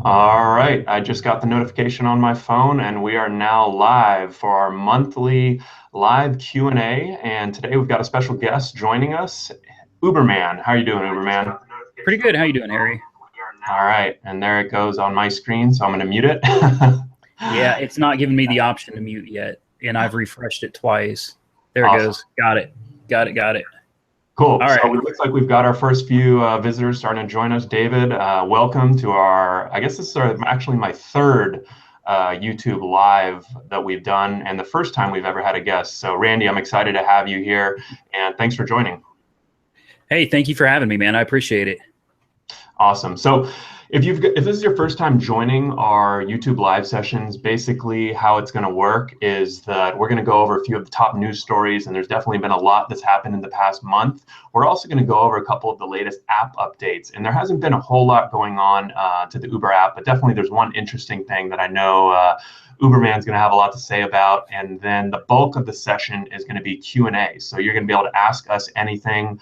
All right, I just got the notification on my phone and we are now live for our monthly live Q&A. And today we've got a special guest joining us, UberMan. How are you doing, UberMan? Pretty good. How you doing, Harry? All right, and there it goes on my screen, so I'm gonna mute it. Yeah, it's not giving me the option to mute yet, and I've refreshed it twice. There it Awesome. goes. Got it. Got it. Cool. All So right. it looks like we've got our first few visitors starting to join us. David, welcome to I guess this is actually my third YouTube live that we've done and the first time we've ever had a guest. So Randy, I'm excited to have you here and thanks for joining. Hey, thank you for having me, man. I appreciate it. Awesome. So if this is your first time joining our YouTube live sessions, basically how it's going to work is that we're going to go over a few of the top news stories, and there's definitely been a lot that's happened in the past month. We're also going to go over a couple of the latest app updates, and there hasn't been a whole lot going on to the Uber app, but definitely there's one interesting thing that I know Uberman's going to have a lot to say about, and then the bulk of the session is going to be Q&A. So you're going to be able to ask us anything,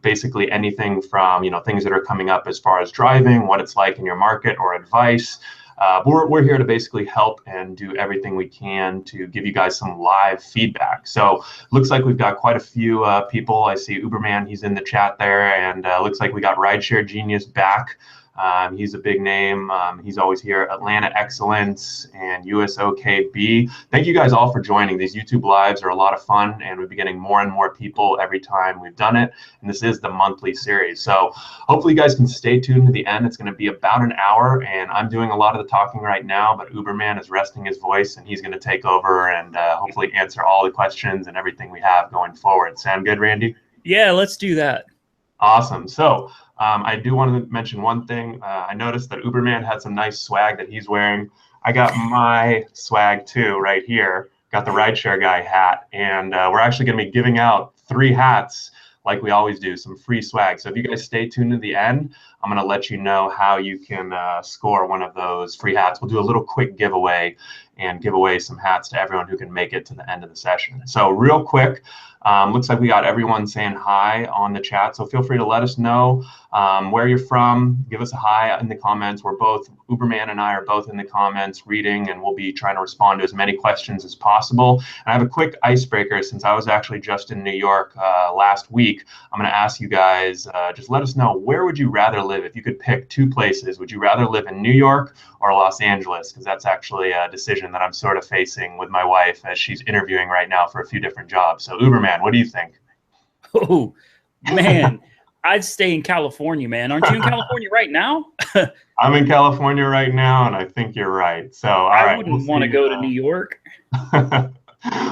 basically anything from, things that are coming up as far as driving, what it's like in your market, or advice. We're here to basically help and do everything we can to give you guys some live feedback. So looks like we've got quite a few people. I see Uberman, he's in the chat there, and looks like we got Rideshare Genius back. He's a big name. He's always here. Atlanta Excellence and USOKB. Thank you guys all for joining. These YouTube lives are a lot of fun, and we've been getting more and more people every time we've done it. And this is the monthly series. So hopefully you guys can stay tuned to the end. It's going to be about an hour, and I'm doing a lot of the talking right now, but Uberman is resting his voice, and he's going to take over and hopefully answer all the questions and everything we have going forward. Sound good, Randy? Yeah, let's do that. Awesome. So I do want to mention one thing. I noticed that Uberman had some nice swag that he's wearing. I got my swag too right here. Got the Rideshare Guy hat, and we're actually going to be giving out 3 hats like we always do, some free swag. So if you guys stay tuned to the end, I'm going to let you know how you can score one of those free hats. We'll do a little quick giveaway and give away some hats to everyone who can make it to the end of the session. So real quick, looks like we got everyone saying hi on the chat. So feel free to let us know where you're from. Give us a hi in the comments. Uberman and I are both in the comments reading, and we'll be trying to respond to as many questions as possible. And I have a quick icebreaker since I was actually just in New York last week. I'm going to ask you guys, just let us know, where would you rather live? If you could pick 2 places, would you rather live in New York or Los Angeles? Because that's actually a decision that I'm sort of facing with my wife as she's interviewing right now for a few different jobs. So Uberman, what do you think? Oh, man. I'd stay in California, man. Aren't you in California right now? I'm in California right now, and I think you're right. So, all I right, we'll wouldn't want to see. go to New York.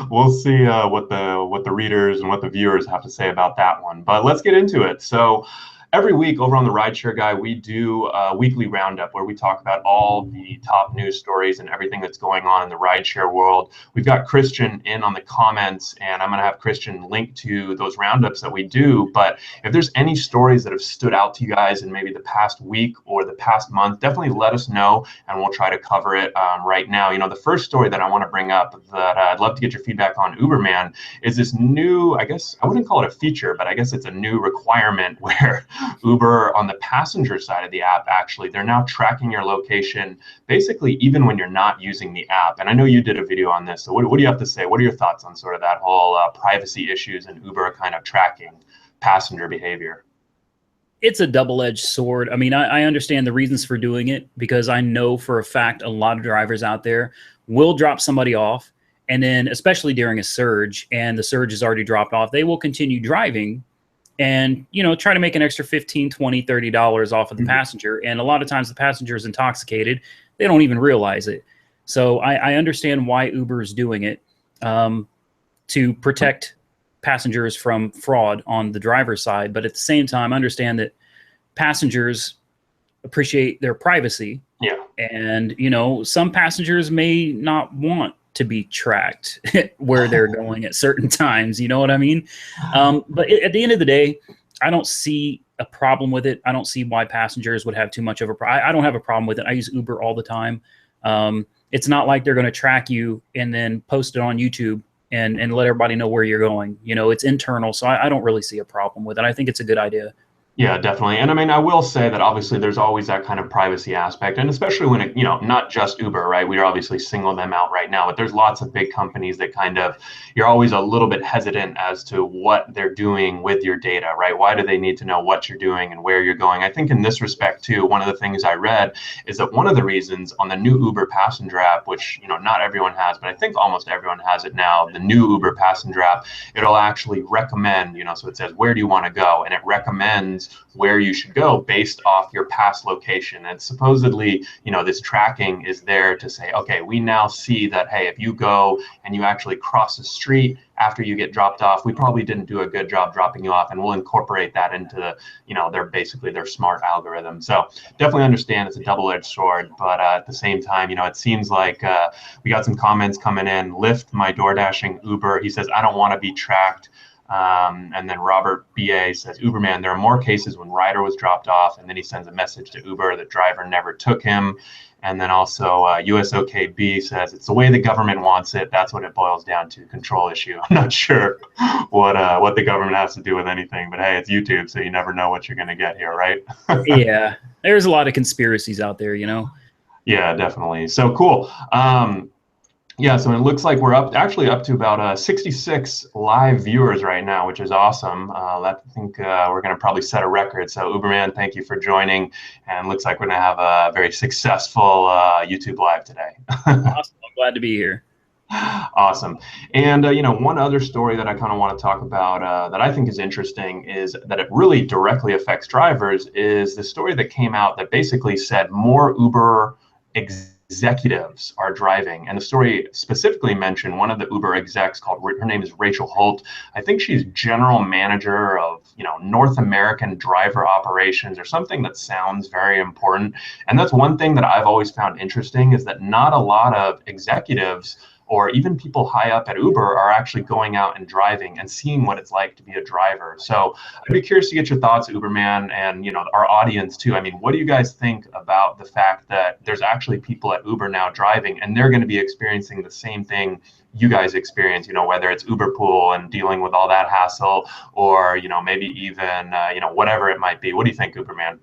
We'll see what the readers and what the viewers have to say about that one. But let's get into it. So every week over on the Rideshare Guy, we do a weekly roundup where we talk about all the top news stories and everything that's going on in the rideshare world. We've got Christian in on the comments, and I'm going to have Christian link to those roundups that we do. But if there's any stories that have stood out to you guys in maybe the past week or the past month, definitely let us know, and we'll try to cover it right now. The first story that I want to bring up that I'd love to get your feedback on, Uberman, is this new, I guess, I wouldn't call it a feature, but I guess it's a new requirement where Uber on the passenger side of the app, actually, they're now tracking your location basically even when you're not using the app. And I know you did a video on this. So what do you have to say? What are your thoughts on sort of that whole privacy issues and Uber kind of tracking passenger behavior? It's a double-edged sword. I mean, I understand the reasons for doing it, because I know for a fact a lot of drivers out there will drop somebody off, and then especially during a surge, and the surge is already dropped off, they will continue driving and try to make an extra 15, 20, $30 off of the passenger. And a lot of times the passenger is intoxicated. They don't even realize it. So I understand why Uber is doing it, to protect passengers from fraud on the driver's side. But at the same time, understand that passengers appreciate their privacy. Yeah. And, some passengers may not want to be tracked where they're going at certain times. You know what I mean? But at the end of the day, I don't see a problem with it. I don't see why passengers would have too much of a problem. I don't have a problem with it. I use Uber all the time. It's not like they're going to track you and then post it on YouTube and let everybody know where you're going. It's internal. So I don't really see a problem with it. I think it's a good idea. Yeah, definitely. And I mean, I will say that obviously there's always that kind of privacy aspect. And especially when it, not just Uber, right? We are obviously single them out right now, but there's lots of big companies that kind of, you're always a little bit hesitant as to what they're doing with your data, right? Why do they need to know what you're doing and where you're going? I think in this respect too, one of the things I read is that one of the reasons on the new Uber passenger app, which, not everyone has, but I think almost everyone has it now, the new Uber passenger app, it'll actually recommend, so it says, where do you want to go? And it recommends where you should go based off your past location. And supposedly, this tracking is there to say, okay, we now see that, hey, if you go and you actually cross the street after you get dropped off, we probably didn't do a good job dropping you off, and we'll incorporate that into their smart algorithm. So definitely understand it's a double-edged sword, but at the same time, it seems like we got some comments coming in. Lyft, my door dashing Uber, he says, I don't want to be tracked. And then Robert BA says, UberMan, there are more cases when rider was dropped off, and then he sends a message to Uber that driver never took him. And then also USOKB says, it's the way the government wants it. That's what it boils down to, control issue. I'm not sure what the government has to do with anything, but hey, it's YouTube, so you never know what you're going to get here, right? Yeah, there's a lot of conspiracies out there, Yeah, definitely. So cool. Yeah, so it looks like we're actually up to about 66 live viewers right now, which is awesome. I think we're going to probably set a record. So UberMan, thank you for joining. And looks like we're going to have a very successful YouTube live today. Awesome. I'm glad to be here. Awesome. And, one other story that I kind of want to talk about that I think is interesting is that it really directly affects drivers is the story that came out that basically said more Uber executives are driving. And the story specifically mentioned one of the Uber execs her name is Rachel Holt. I think she's general manager of, North American driver operations or something that sounds very important. And that's one thing that I've always found interesting is that not a lot of executives or even people high up at Uber are actually going out and driving and seeing what it's like to be a driver. So I'd be curious to get your thoughts, UberMan, and our audience too. I mean, what do you guys think about the fact that there's actually people at Uber now driving, and they're going to be experiencing the same thing you guys experience, whether it's Uber Pool and dealing with all that hassle, or maybe even whatever it might be. What do you think, UberMan?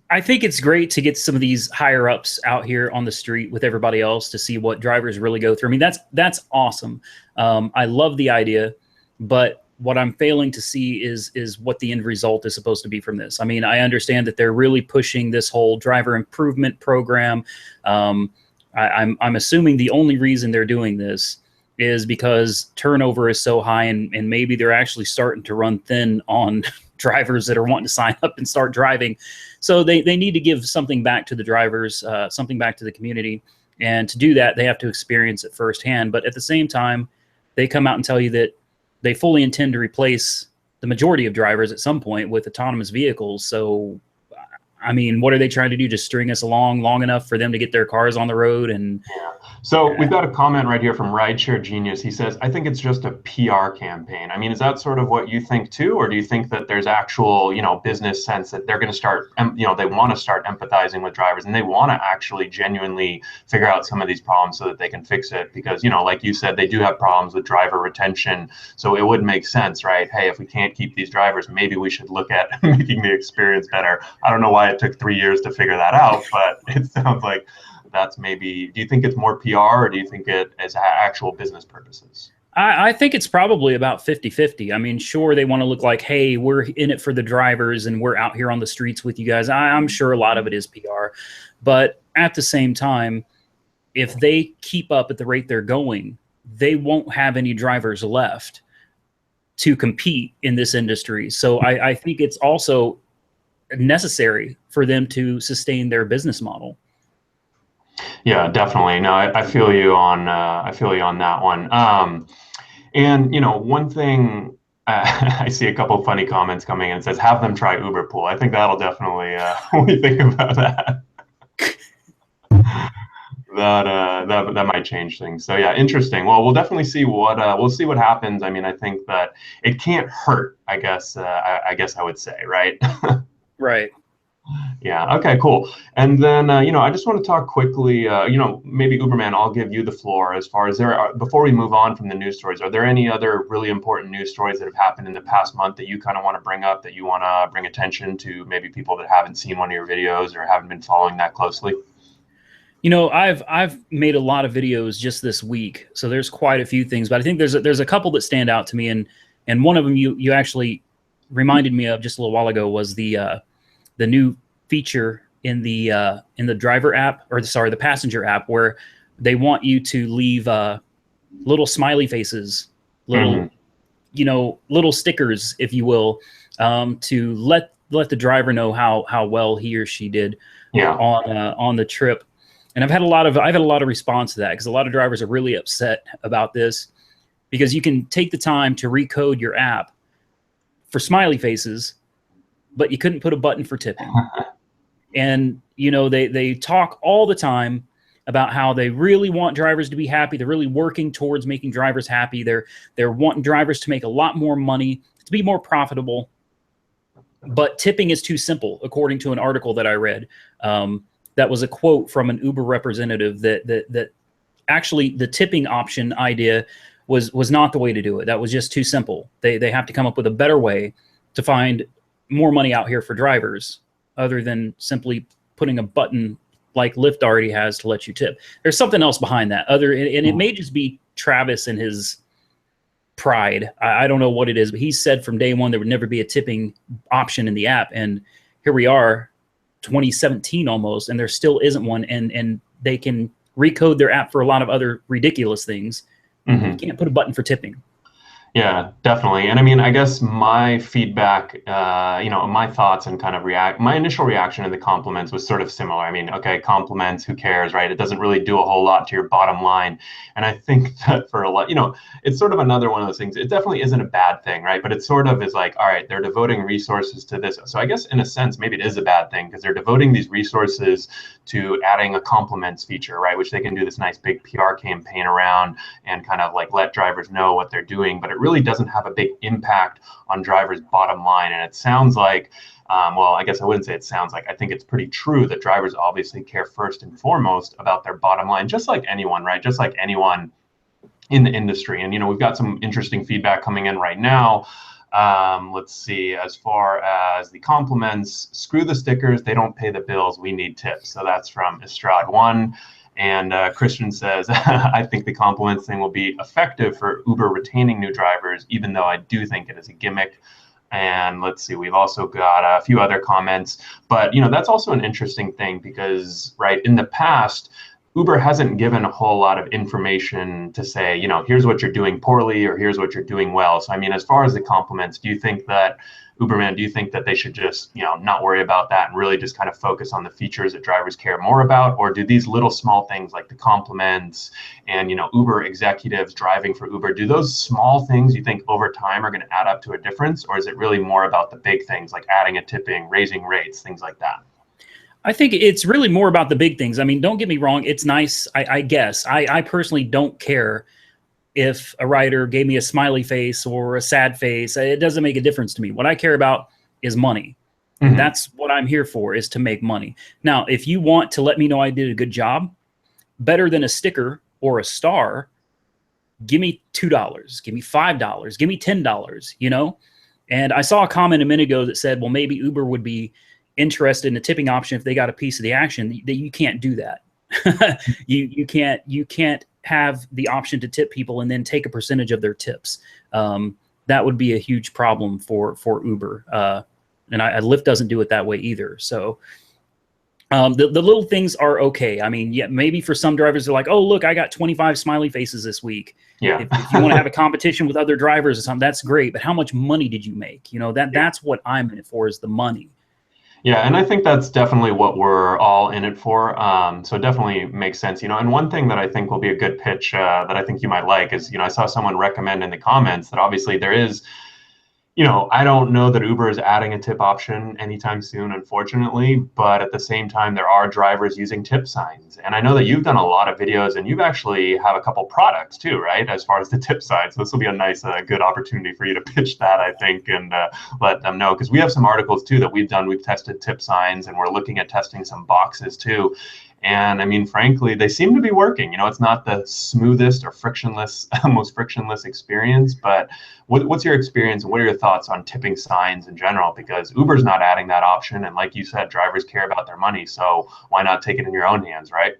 I think it's great to get some of these higher ups out here on the street with everybody else to see what drivers really go through. I mean, that's awesome. I love the idea, but what I'm failing to see is what the end result is supposed to be from this. I mean, I understand that they're really pushing this whole driver improvement program. I'm assuming the only reason they're doing this is because turnover is so high, and maybe they're actually starting to run thin on drivers that are wanting to sign up and start driving. So they need to give something back to the drivers, something back to the community. And to do that, they have to experience it firsthand. But at the same time, they come out and tell you that they fully intend to replace the majority of drivers at some point with autonomous vehicles. So, I mean, what are they trying to do? Just string us along long enough for them to get their cars on the road? And So we've got a comment right here from Rideshare Genius. He says, I think it's just a PR campaign. I mean, is that sort of what you think too? Or do you think that there's actual, business sense that they're going to start, they want to start empathizing with drivers, and they want to actually genuinely figure out some of these problems so that they can fix it? Because, like you said, they do have problems with driver retention. So it would make sense, right? Hey, if we can't keep these drivers, maybe we should look at making the experience better. I don't know why it took 3 years to figure that out, but it sounds like that's maybe. Do you think it's more PR, or do you think it is actual business purposes? I think it's probably about 50-50. I mean, sure, they want to look like, hey, we're in it for the drivers and we're out here on the streets with you guys. I'm sure a lot of it is PR. But at the same time, if they keep up at the rate they're going, they won't have any drivers left to compete in this industry. So I think it's also necessary for them to sustain their business model. Yeah, definitely. No, I feel you on that one. And one thing, I see a couple funny comments coming in. It says, have them try Uber Pool. I think that'll definitely when we think about that. That might change things. So yeah, interesting. Well, we'll definitely see what happens. I mean, I think that it can't hurt, I guess I would say, right? Right. Yeah. Okay. Cool. And then I just want to talk quickly. Maybe Uberman, I'll give you the floor as far as before we move on from the news stories. Are there any other really important news stories that have happened in the past month that you kind of want to bring up, that you want to bring attention to, maybe people that haven't seen one of your videos or haven't been following that closely? I've made a lot of videos just this week, so there's quite a few things. But I think there's a couple that stand out to me, and one of them you actually reminded me of just a little while ago was the new feature in the driver app, or sorry, the passenger app, where they want you to leave little smiley faces, little little stickers, if you will, to let the driver know how well he or she did on the trip. And I've had a lot of response to that, because a lot of drivers are really upset about this, because you can take the time to recode your app for smiley faces, but you couldn't put a button for tipping. And they talk all the time about how they really want drivers to be happy. They're really working towards making drivers happy. They're wanting drivers to make a lot more money, to be more profitable. But tipping is too simple, according to an article that I read. That was a quote from an Uber representative that actually the tipping option idea was not the way to do it. That was just too simple. They have to come up with a better way to find more money out here for drivers, other than simply putting a button like Lyft already has to let you tip. There's something else behind that, and it may just be Travis and his pride. I don't know what it is, but he said from day one there would never be a tipping option in the app, and here we are, 2017 almost, and there still isn't one. And they can recode their app for a lot of other ridiculous things. You can't put a button for tipping. Yeah, definitely. And I mean, I guess my feedback, my thoughts and kind of my initial reaction to the compliments was sort of similar. I mean, okay, compliments, who cares, right? It doesn't really do a whole lot to your bottom line. And I think that for a lot, it's sort of another one of those things. It definitely isn't a bad thing, right? But it sort of is like, all right, they're devoting resources to this. So I guess in a sense, maybe it is a bad thing, because they're devoting these resources to adding a compliments feature, right? Which they can do this nice big PR campaign around and kind of like let drivers know what they're doing. But it really doesn't have a big impact on drivers' bottom line. And it sounds like, well, I guess I wouldn't say it sounds like, I think it's pretty true that drivers obviously care first and foremost about their bottom line, just like anyone, right? Just like anyone in the industry. And, we've got some interesting feedback coming in right now. Let's see, as far as the compliments, screw the stickers, they don't pay the bills, we need tips. So that's from Estrad One. And Christian says, I think the compliments thing will be effective for Uber retaining new drivers, even though I do think it is a gimmick. And let's see, we've also got a few other comments. But, that's also an interesting thing, because, right, in the past, Uber hasn't given a whole lot of information to say, here's what you're doing poorly or here's what you're doing well. So, I mean, as far as the compliments, do you think that they should just, not worry about that and really just kind of focus on the features that drivers care more about? Or do these little small things like the compliments and, Uber executives driving for Uber, do those small things you think over time are going to add up to a difference? Or is it really more about the big things like adding a tipping, raising rates, things like that? I think it's really more about the big things. I mean, don't get me wrong. It's nice. I guess I personally don't care if a rider gave me a smiley face or a sad face. It doesn't make a difference to me. What I care about is money. And that's what I'm here for, is to make money. Now, if you want to let me know I did a good job, better than a sticker or a star, give me $2, give me $5, give me $10, And I saw a comment a minute ago that said, well, maybe Uber would be interested in a tipping option if they got a piece of the action. That you can't do that. you can't have the option to tip people and then take a percentage of their tips. That would be a huge problem for Uber. And Lyft doesn't do it that way either. So the little things are okay. I mean, yeah, maybe for some drivers they're like, oh, look, I got 25 smiley faces this week. Yeah. If you want to have a competition with other drivers or something, that's great. But how much money did you make? That's what I'm in it for, is the money. Yeah, and I think that's definitely what we're all in it for. So it definitely makes sense, And one thing that I think will be a good pitch that I think you might like is, I saw someone recommend in the comments that obviously there is, I don't know that Uber is adding a tip option anytime soon, unfortunately, but at the same time, there are drivers using tip signs. And I know that you've done a lot of videos and you've actually have a couple products too, right? As far as the tip side. So this will be a nice, good opportunity for you to pitch that, I think, and let them know. Because we have some articles too that we've done. We've tested tip signs and we're looking at testing some boxes too. And I mean, frankly, they seem to be working. It's not the smoothest or frictionless, most frictionless experience, but what's your experience and what are your thoughts on tipping signs in general? Because Uber's not adding that option. And like you said, drivers care about their money. So why not take it in your own hands, right?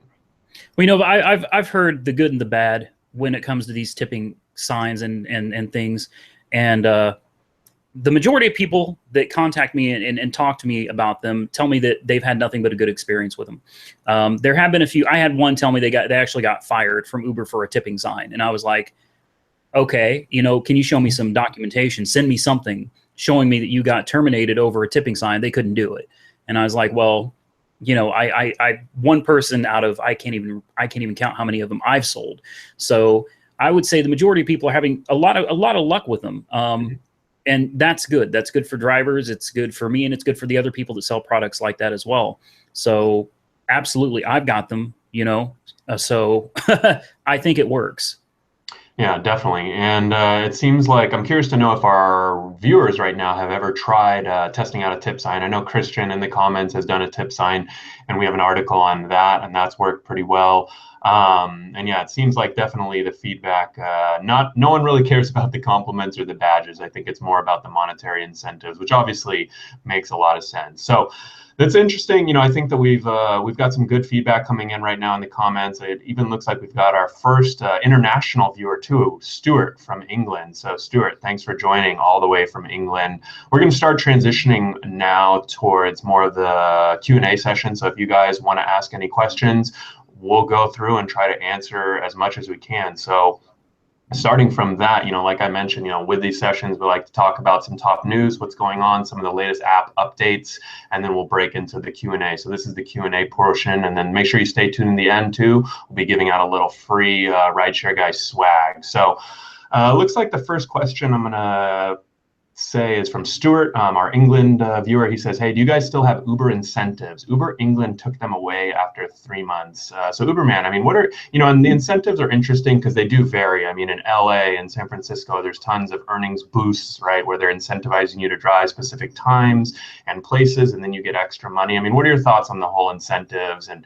Well, I've heard the good and the bad when it comes to these tipping signs and things. And the majority of people that contact me and talk to me about them tell me that they've had nothing but a good experience with them. There have been a few. I had one tell me they actually got fired from Uber for a tipping sign, and I was like, okay, can you show me some documentation? Send me something showing me that you got terminated over a tipping sign. They couldn't do it, and I was like, well, I one person out of I can't even count how many of them I've sold. So I would say the majority of people are having a lot of luck with them. And that's good. That's good for drivers. It's good for me, and it's good for the other people that sell products like that as well. So absolutely, I've got them, so I think it works. Yeah, definitely. And it seems like I'm curious to know if our viewers right now have ever tried testing out a tip sign. I know Christian in the comments has done a tip sign, and we have an article on that, and that's worked pretty well. And yeah, it seems like definitely the feedback, no one really cares about the compliments or the badges. I think it's more about the monetary incentives, which obviously makes a lot of sense. So that's interesting. I think that we've got some good feedback coming in right now in the comments. It even looks like we've got our first international viewer too, Stuart from England. So Stuart, thanks for joining all the way from England. We're going to start transitioning now towards more of the Q&A session. So if you guys want to ask any questions, we'll go through and try to answer as much as we can. So starting from that, like I mentioned, with these sessions, we like to talk about some top news, what's going on, some of the latest app updates, and then we'll break into the Q&A. So this is the Q&A portion, and then make sure you stay tuned in the end too. We'll be giving out a little free Rideshare Guy swag. So looks like the first question I'm gonna say is from Stuart, our England viewer. He says, hey, do you guys still have Uber incentives? Uber England took them away after 3 months. So UberMan, I mean, what are, and the incentives are interesting because they do vary. I mean, in LA and San Francisco, there's tons of earnings boosts, right, where they're incentivizing you to drive specific times and places, and then you get extra money. I mean, what are your thoughts on the whole incentives and,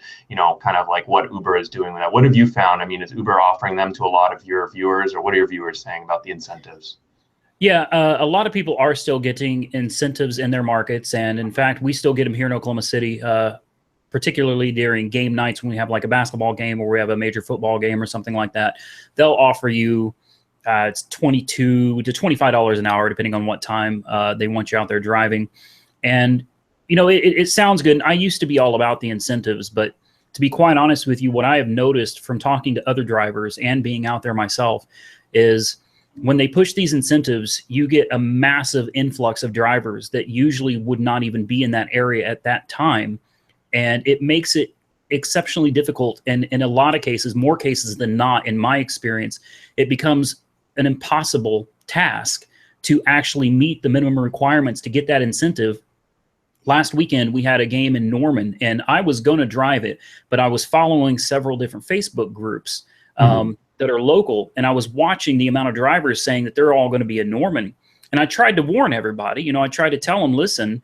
kind of like what Uber is doing with that? What have you found? I mean, is Uber offering them to a lot of your viewers, or what are your viewers saying about the incentives? Yeah, a lot of people are still getting incentives in their markets. And in fact, we still get them here in Oklahoma City, particularly during game nights when we have like a basketball game or we have a major football game or something like that. They'll offer you it's $22 to $25 an hour, depending on what time they want you out there driving. And, it sounds good. And I used to be all about the incentives, but to be quite honest with you, what I have noticed from talking to other drivers and being out there myself is when they push these incentives, you get a massive influx of drivers that usually would not even be in that area at that time. And it makes it exceptionally difficult. And in a lot of cases, more cases than not, in my experience, it becomes an impossible task to actually meet the minimum requirements to get that incentive. Last weekend, we had a game in Norman, and I was going to drive it, but I was following several different Facebook groups that are local, and I was watching the amount of drivers saying that they're all going to be in Norman. And I tried to warn everybody, I tried to tell them, listen,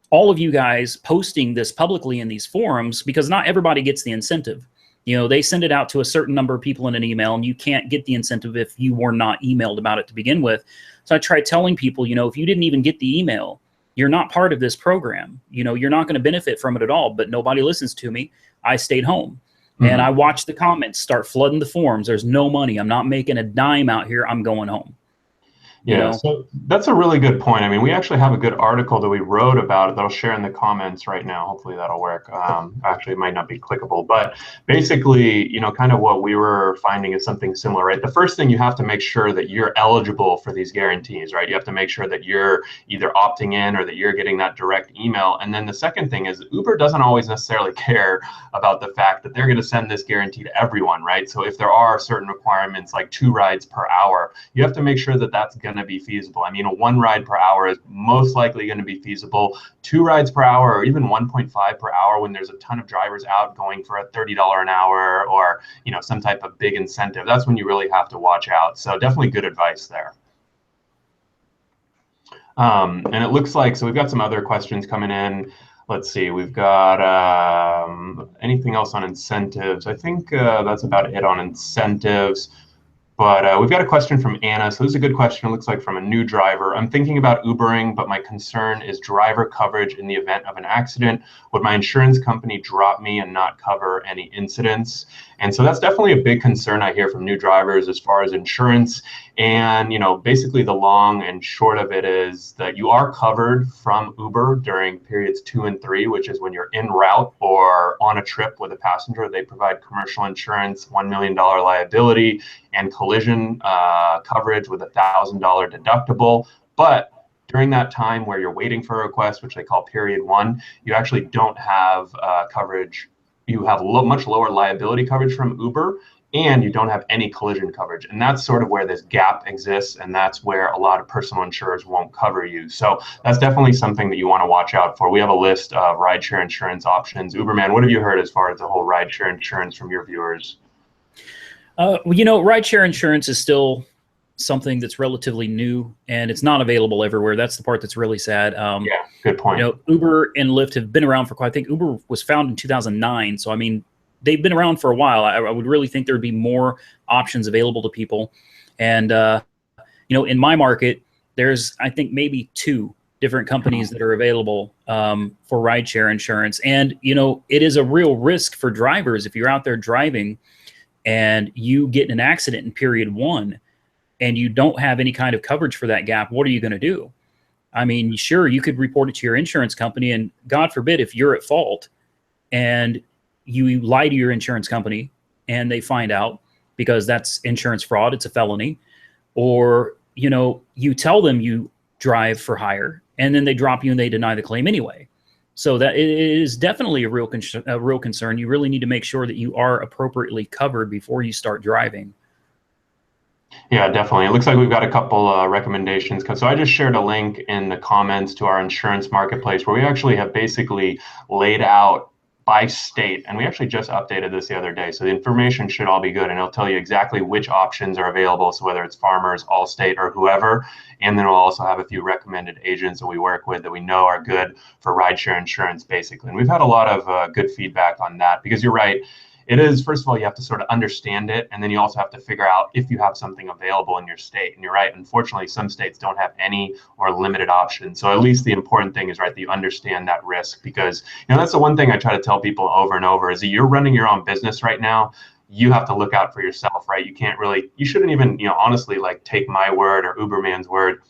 all of you guys posting this publicly in these forums, because not everybody gets the incentive. They send it out to a certain number of people in an email, and you can't get the incentive if you were not emailed about it to begin with. So I tried telling people, if you didn't even get the email, you're not part of this program. You're not going to benefit from it at all. But nobody listens to me. I stayed home. And I watched the comments start flooding the forums. There's no money. I'm not making a dime out here. I'm going home. Yeah, so that's a really good point. I mean, we actually have a good article that we wrote about it that I'll share in the comments right now. Hopefully that'll work. Actually, it might not be clickable, but basically, kind of what we were finding is something similar, right? The first thing, you have to make sure that you're eligible for these guarantees, right? You have to make sure that you're either opting in or that you're getting that direct email. And then the second thing is Uber doesn't always necessarily care about the fact that they're going to send this guarantee to everyone, right? So if there are certain requirements like 2 rides per hour, you have to make sure that that's going to be feasible. I mean, a 1 ride per hour is most likely going to be feasible. 2 rides per hour, or even 1.5 per hour when there's a ton of drivers out going for a $30 an hour, or some type of big incentive. That's when you really have to watch out. So definitely good advice there. And it looks like, so we've got some other questions coming in. Let's see, we've got anything else on incentives? I think that's about it on incentives. But we've got a question from Anna. So this is a good question. It looks like from a new driver. I'm thinking about Ubering, but my concern is driver coverage in the event of an accident. Would my insurance company drop me and not cover any incidents? And so that's definitely a big concern I hear from new drivers as far as insurance. And, basically the long and short of it is that you are covered from Uber during periods 2 and 3, which is when you're en route or on a trip with a passenger. They provide commercial insurance, $1 million liability, and collision coverage with a $1,000 deductible. But during that time where you're waiting for a request, which they call period 1, you actually don't have coverage. You have much lower liability coverage from Uber, and you don't have any collision coverage. And that's sort of where this gap exists, and that's where a lot of personal insurers won't cover you. So that's definitely something that you want to watch out for. We have a list of rideshare insurance options. UberMan, what have you heard as far as the whole rideshare insurance from your viewers? Rideshare insurance is still something that's relatively new, and it's not available everywhere. That's the part that's really sad. Yeah, good point. Uber and Lyft have been around for quite. I think Uber was founded in 2009, so I mean, they've been around for a while. I would really think there would be more options available to people. And in my market, there's I think maybe 2 different companies that are available for rideshare insurance. And it is a real risk for drivers if you're out there driving and you get in an accident in period 1 and you don't have any kind of coverage for that gap. What are you going to do? I mean, sure, you could report it to your insurance company, and God forbid if you're at fault and you lie to your insurance company and they find out, because that's insurance fraud, it's a felony, or you tell them you drive for hire and then they drop you and they deny the claim anyway. So that it is definitely a real concern. You really need to make sure that you are appropriately covered before you start driving. Yeah, definitely. It looks like we've got a couple recommendations. So I just shared a link in the comments to our insurance marketplace where we actually have basically laid out by state, and we actually just updated this the other day. So the information should all be good, and it'll tell you exactly which options are available. So whether it's Farmers, Allstate, or whoever, and then we'll also have a few recommended agents that we work with that we know are good for rideshare insurance, basically. And we've had a lot of good feedback on that, because you're right. It is, first of all, you have to sort of understand it, and then you also have to figure out if you have something available in your state. And you're right, unfortunately, some states don't have any or limited options. So at least the important thing is, right, that you understand that risk, because that's the one thing I try to tell people over and over is that you're running your own business right now. You have to look out for yourself, right? You shouldn't even, honestly, like take my word or Uberman's word.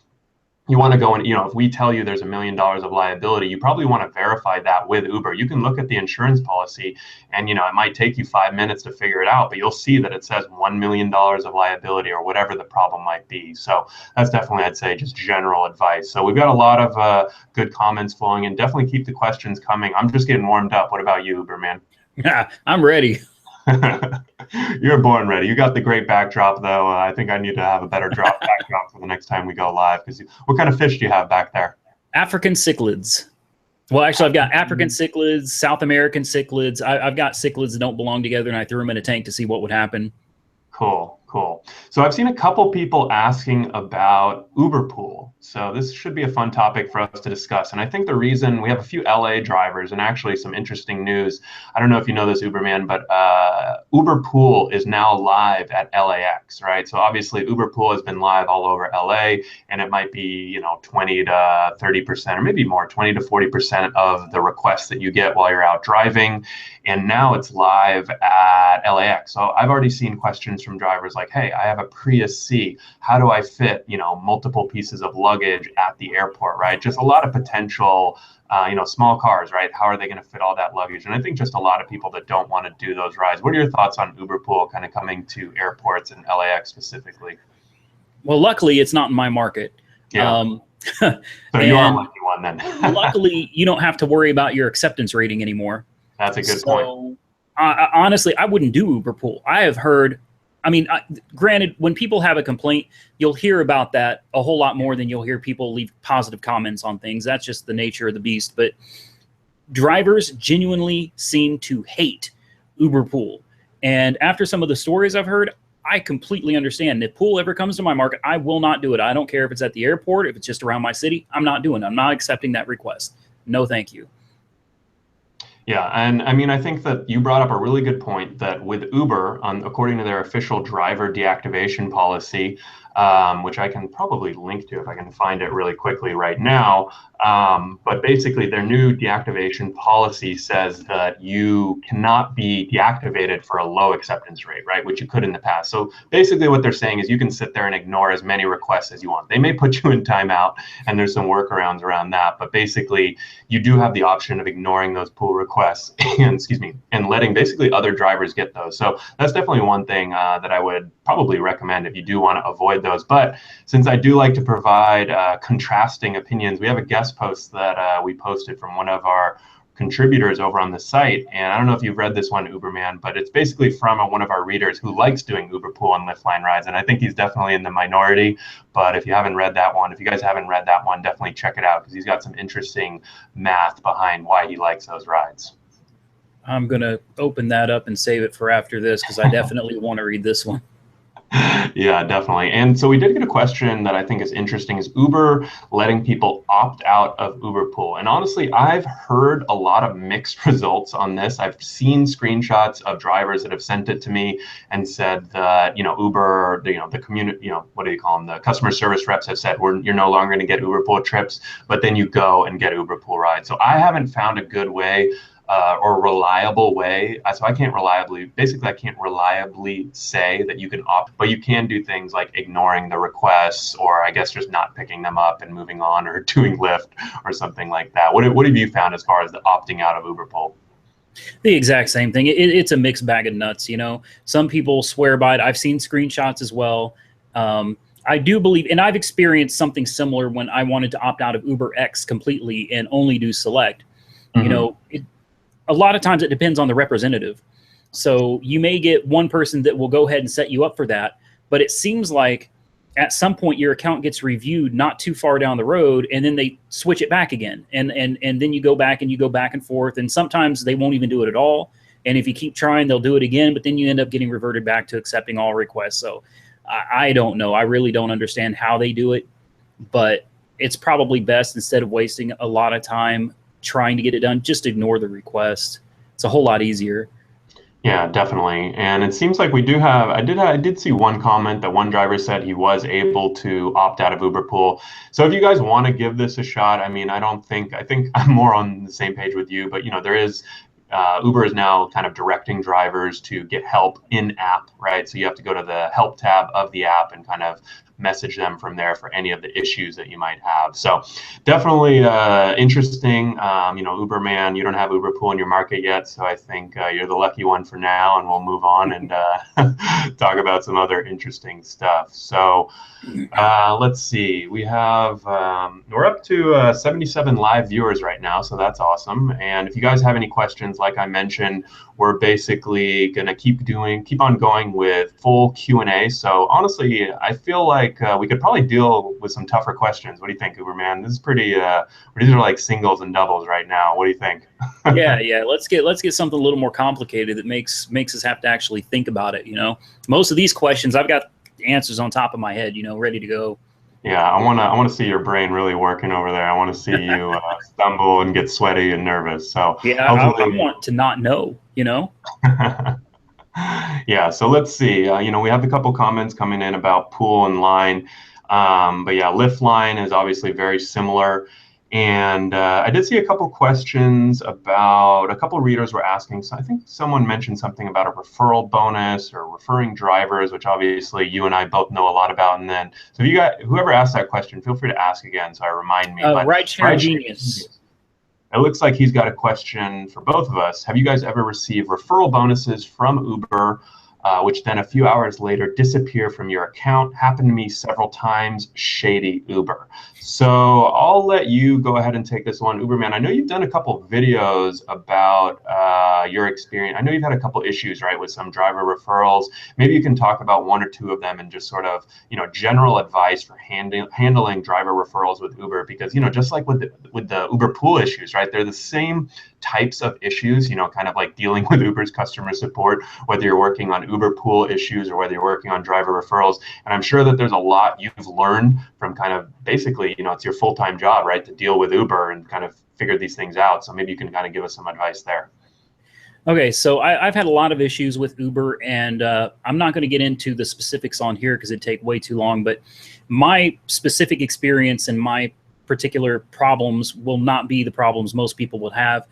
You want to go and, if we tell you there's $1 million of liability, you probably want to verify that with Uber. You can look at the insurance policy and, it might take you 5 minutes to figure it out, but you'll see that it says $1 million of liability or whatever the problem might be. So that's definitely, I'd say, just general advice. So we've got a lot of good comments flowing in. Definitely keep the questions coming. I'm just getting warmed up. What about you, Uberman? Yeah, I'm ready. You're born ready. You got the great backdrop, though. I think I need to have a better backdrop for the next time we go live. Because what kind of fish do you have back there? African cichlids. Well, actually, I've got African cichlids, South American cichlids. I've got cichlids that don't belong together, and I threw them in a tank to see what would happen. Cool. So I've seen a couple people asking about Uberpool. So this should be a fun topic for us to discuss. And I think the reason we have a few LA drivers and actually some interesting news. I don't know if you know this, Uberman, but Uberpool is now live at LAX, right? So obviously Uberpool has been live all over LA, and it might be 20 to 30% or maybe more, 20 to 40% of the requests that you get while you're out driving. And now it's live at LAX. So I've already seen questions from drivers like, hey, I have a Prius C. How do I fit, multiple pieces of luggage at the airport, right? Just a lot of potential, small cars, right? How are they going to fit all that luggage? And I think just a lot of people that don't want to do those rides. What are your thoughts on Uberpool kind of coming to airports and LAX specifically? Well, luckily, it's not in my market. Yeah. So you are a lucky one then. Luckily, you don't have to worry about your acceptance rating anymore. That's a good point. Honestly, I wouldn't do Uberpool. I have heard I mean, granted, when people have a complaint, you'll hear about that a whole lot more than you'll hear people leave positive comments on things. That's just the nature of the beast. But drivers genuinely seem to hate Uber Pool. And after some of the stories I've heard, I completely understand. If Pool ever comes to my market, I will not do it. I don't care if it's at the airport, if it's just around my city. I'm not doing it. I'm not accepting that request. No, thank you. Yeah, and I mean, I think that you brought up a really good point that with Uber, according to their official driver deactivation policy, which I can probably link to if I can find it really quickly right now. But basically, their new deactivation policy says that you cannot be deactivated for a low acceptance rate, right? Which you could in the past. So basically what they're saying is you can sit there and ignore as many requests as you want. They may put you in timeout, and there's some workarounds around that. But basically, you do have the option of ignoring those pull requests and, excuse me, and letting basically other drivers get those. So that's definitely one thing that I would probably recommend if you do want to avoid those. But since I do like to provide contrasting opinions, we have a guest post that we posted from one of our contributors over on the site. And I don't know if you've read this one, UberMan, but it's basically from one of our readers who likes doing Uber Pool and Lyft line rides. And I think he's definitely in the minority. But if you haven't read that one, if you guys haven't read that one, definitely check it out because he's got some interesting math behind why he likes those rides. I'm going to open that up and save it for after this because I definitely want to read this one. Yeah, definitely. And so we did get a question that I think is interesting. Is Uber letting people opt out of Uber Pool? And honestly, I've heard a lot of mixed results on this. I've seen screenshots of drivers that have sent it to me and said that, Uber, the community, what do you call them? The customer service reps have said, you're no longer going to get Uber Pool trips, but then you go and get Uber Pool rides. So I haven't found a good way or reliable way. So I can't reliably say that you can opt, but you can do things like ignoring the requests, or I guess just not picking them up and moving on, or doing Lyft or something like that. What have you found as far as the opting out of Uber Pool? The exact same thing. It's a mixed bag of nuts. Some people swear by it. I've seen screenshots as well. I do believe, and I've experienced something similar when I wanted to opt out of Uber X completely and only do Select. Mm-hmm. A lot of times it depends on the representative. So you may get one person that will go ahead and set you up for that, but it seems like at some point your account gets reviewed not too far down the road, and then they switch it back again. And then you go back and forth, and sometimes they won't even do it at all. And if you keep trying, they'll do it again, but then you end up getting reverted back to accepting all requests. So I don't know. I really don't understand how they do it, but it's probably best, instead of wasting a lot of time trying to get it done, just ignore the request. It's a whole lot easier. Yeah, definitely. And it seems like we do have, I did see one comment that one driver said he was able to opt out of Uber Pool. So if you guys want to give this a shot, I mean, I think I'm more on the same page with you, but there is, Uber is now kind of directing drivers to get help in app, right? So you have to go to the help tab of the app and kind of message them from there for any of the issues that you might have. So definitely interesting. UberMan, you don't have Uber Pool in your market yet, so I think you're the lucky one for now, and we'll move on and talk about some other interesting stuff. So let's see. We have, we're up to 77 live viewers right now, so that's awesome. And if you guys have any questions, like I mentioned, we're basically going to keep on going with full Q&A. So honestly, I feel like we could probably deal with some tougher questions. What do you think, Uberman? This is pretty, these are like singles and doubles right now. What do you think? Yeah. Let's get something a little more complicated that makes us have to actually think about it. Most of these questions, I've got answers on top of my head, ready to go. Yeah, I want to see your brain really working over there. I want to see you stumble and get sweaty and nervous. So yeah, I want to not know. Yeah, so let's see. We have a couple comments coming in about Pool and Line, but yeah, Lyft Line is obviously very similar. And I did see a couple questions about, a couple readers were asking, so I think someone mentioned something about a referral bonus or referring drivers, which obviously you and I both know a lot about. And then, so if you got, whoever asked that question, feel free to ask again so I remind me. Rideshare Genius. It looks like he's got a question for both of us. Have you guys ever received referral bonuses from Uber, which then a few hours later disappear from your account? Happened to me several times, shady Uber. So I'll let you go ahead and take this one, UberMan. I know you've done a couple of videos about your experience. I know you've had a couple issues, right, with some driver referrals. Maybe you can talk about one or two of them and just sort of, general advice for handling driver referrals with Uber, because, just like with the Uber pool issues, right, they're the same types of issues, kind of like dealing with Uber's customer support, whether you're working on Uber pool issues or whether you're working on driver referrals. And I'm sure that there's a lot you've learned from kind of basically, it's your full-time job, right, to deal with Uber and kind of figure these things out. So maybe you can kind of give us some advice there. Okay, so I've had a lot of issues with Uber, and I'm not going to get into the specifics on here because it'd take way too long, but my specific experience and my particular problems will not be the problems most people would have.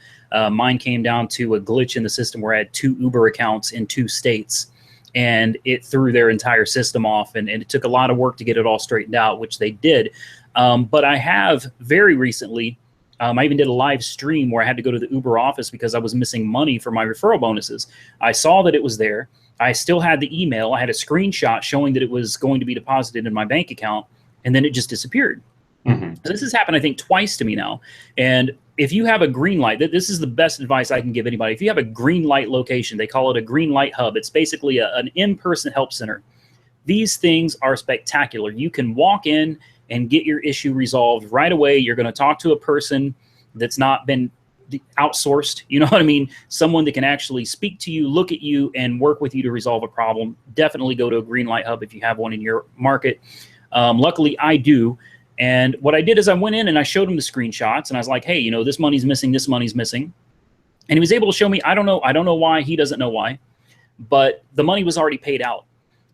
Mine came down to a glitch in the system where I had 2 Uber accounts in 2 states, and it threw their entire system off, and it took a lot of work to get it all straightened out, which they did. But I have very recently, I even did a live stream where I had to go to the Uber office because I was missing money for my referral bonuses. I saw that it was there. I still had the email. I had a screenshot showing that it was going to be deposited in my bank account, and then it just disappeared. Mm-hmm. This has happened, I think, twice to me now. And if you have a green light, this is the best advice I can give anybody. If you have a green light location, they call it a green light hub. It's basically an in-person help center. These things are spectacular. You can walk in and get your issue resolved right away. You're going to talk to a person that's not been outsourced. You know what I mean? Someone that can actually speak to you, look at you, and work with you to resolve a problem. Definitely go to a green light hub if you have one in your market. Luckily, I do. And what I did is I went in and I showed him the screenshots, and I was like, hey, this money's missing, this money's missing. And he was able to show me, I don't know why, he doesn't know why, but the money was already paid out.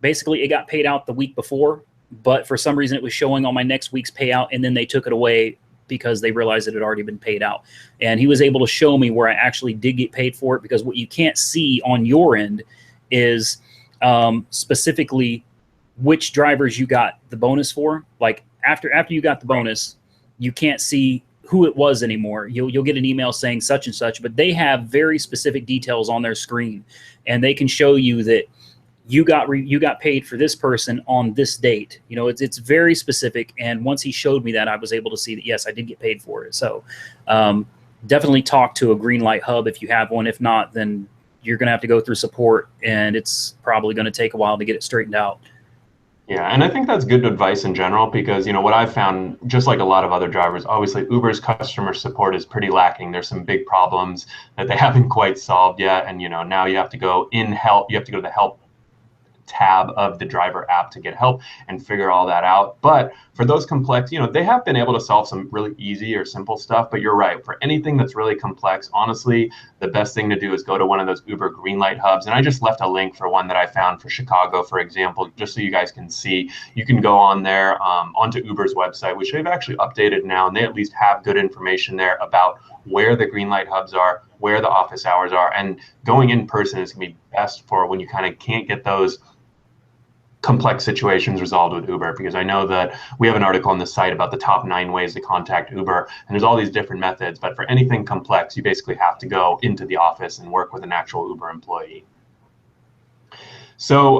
Basically, it got paid out the week before, but for some reason it was showing on my next week's payout, and then they took it away because they realized it had already been paid out. And he was able to show me where I actually did get paid for it, because what you can't see on your end is specifically which drivers you got the bonus for. Like after you got the bonus, you can't see who it was anymore. You'll get an email saying such and such, but they have very specific details on their screen, and they can show you that you got paid for this person on this date. It's very specific. And once he showed me that, I was able to see that, yes, I did get paid for it. So definitely talk to a green light hub if you have one. If not, then you're going to have to go through support, and it's probably going to take a while to get it straightened out. Yeah, and I think that's good advice in general, because, what I've found, just like a lot of other drivers, obviously Uber's customer support is pretty lacking. There's some big problems that they haven't quite solved yet. And, now you have to go in help. You have to go to the help tab of the driver app to get help and figure all that out. But for those complex, they have been able to solve some really easy or simple stuff. But you're right, for anything that's really complex, honestly, the best thing to do is go to one of those Uber green light hubs. And I just left a link for one that I found for Chicago, for example, just so you guys can see. You can go on there onto Uber's website, which they've actually updated now, and they at least have good information there about where the green light hubs are, where the office hours are. And going in person is going to be best for when you kind of can't get those complex situations resolved with Uber, because I know that we have an article on the site about the top 9 ways to contact Uber, and there's all these different methods. But for anything complex, you basically have to go into the office and work with an actual Uber employee. So,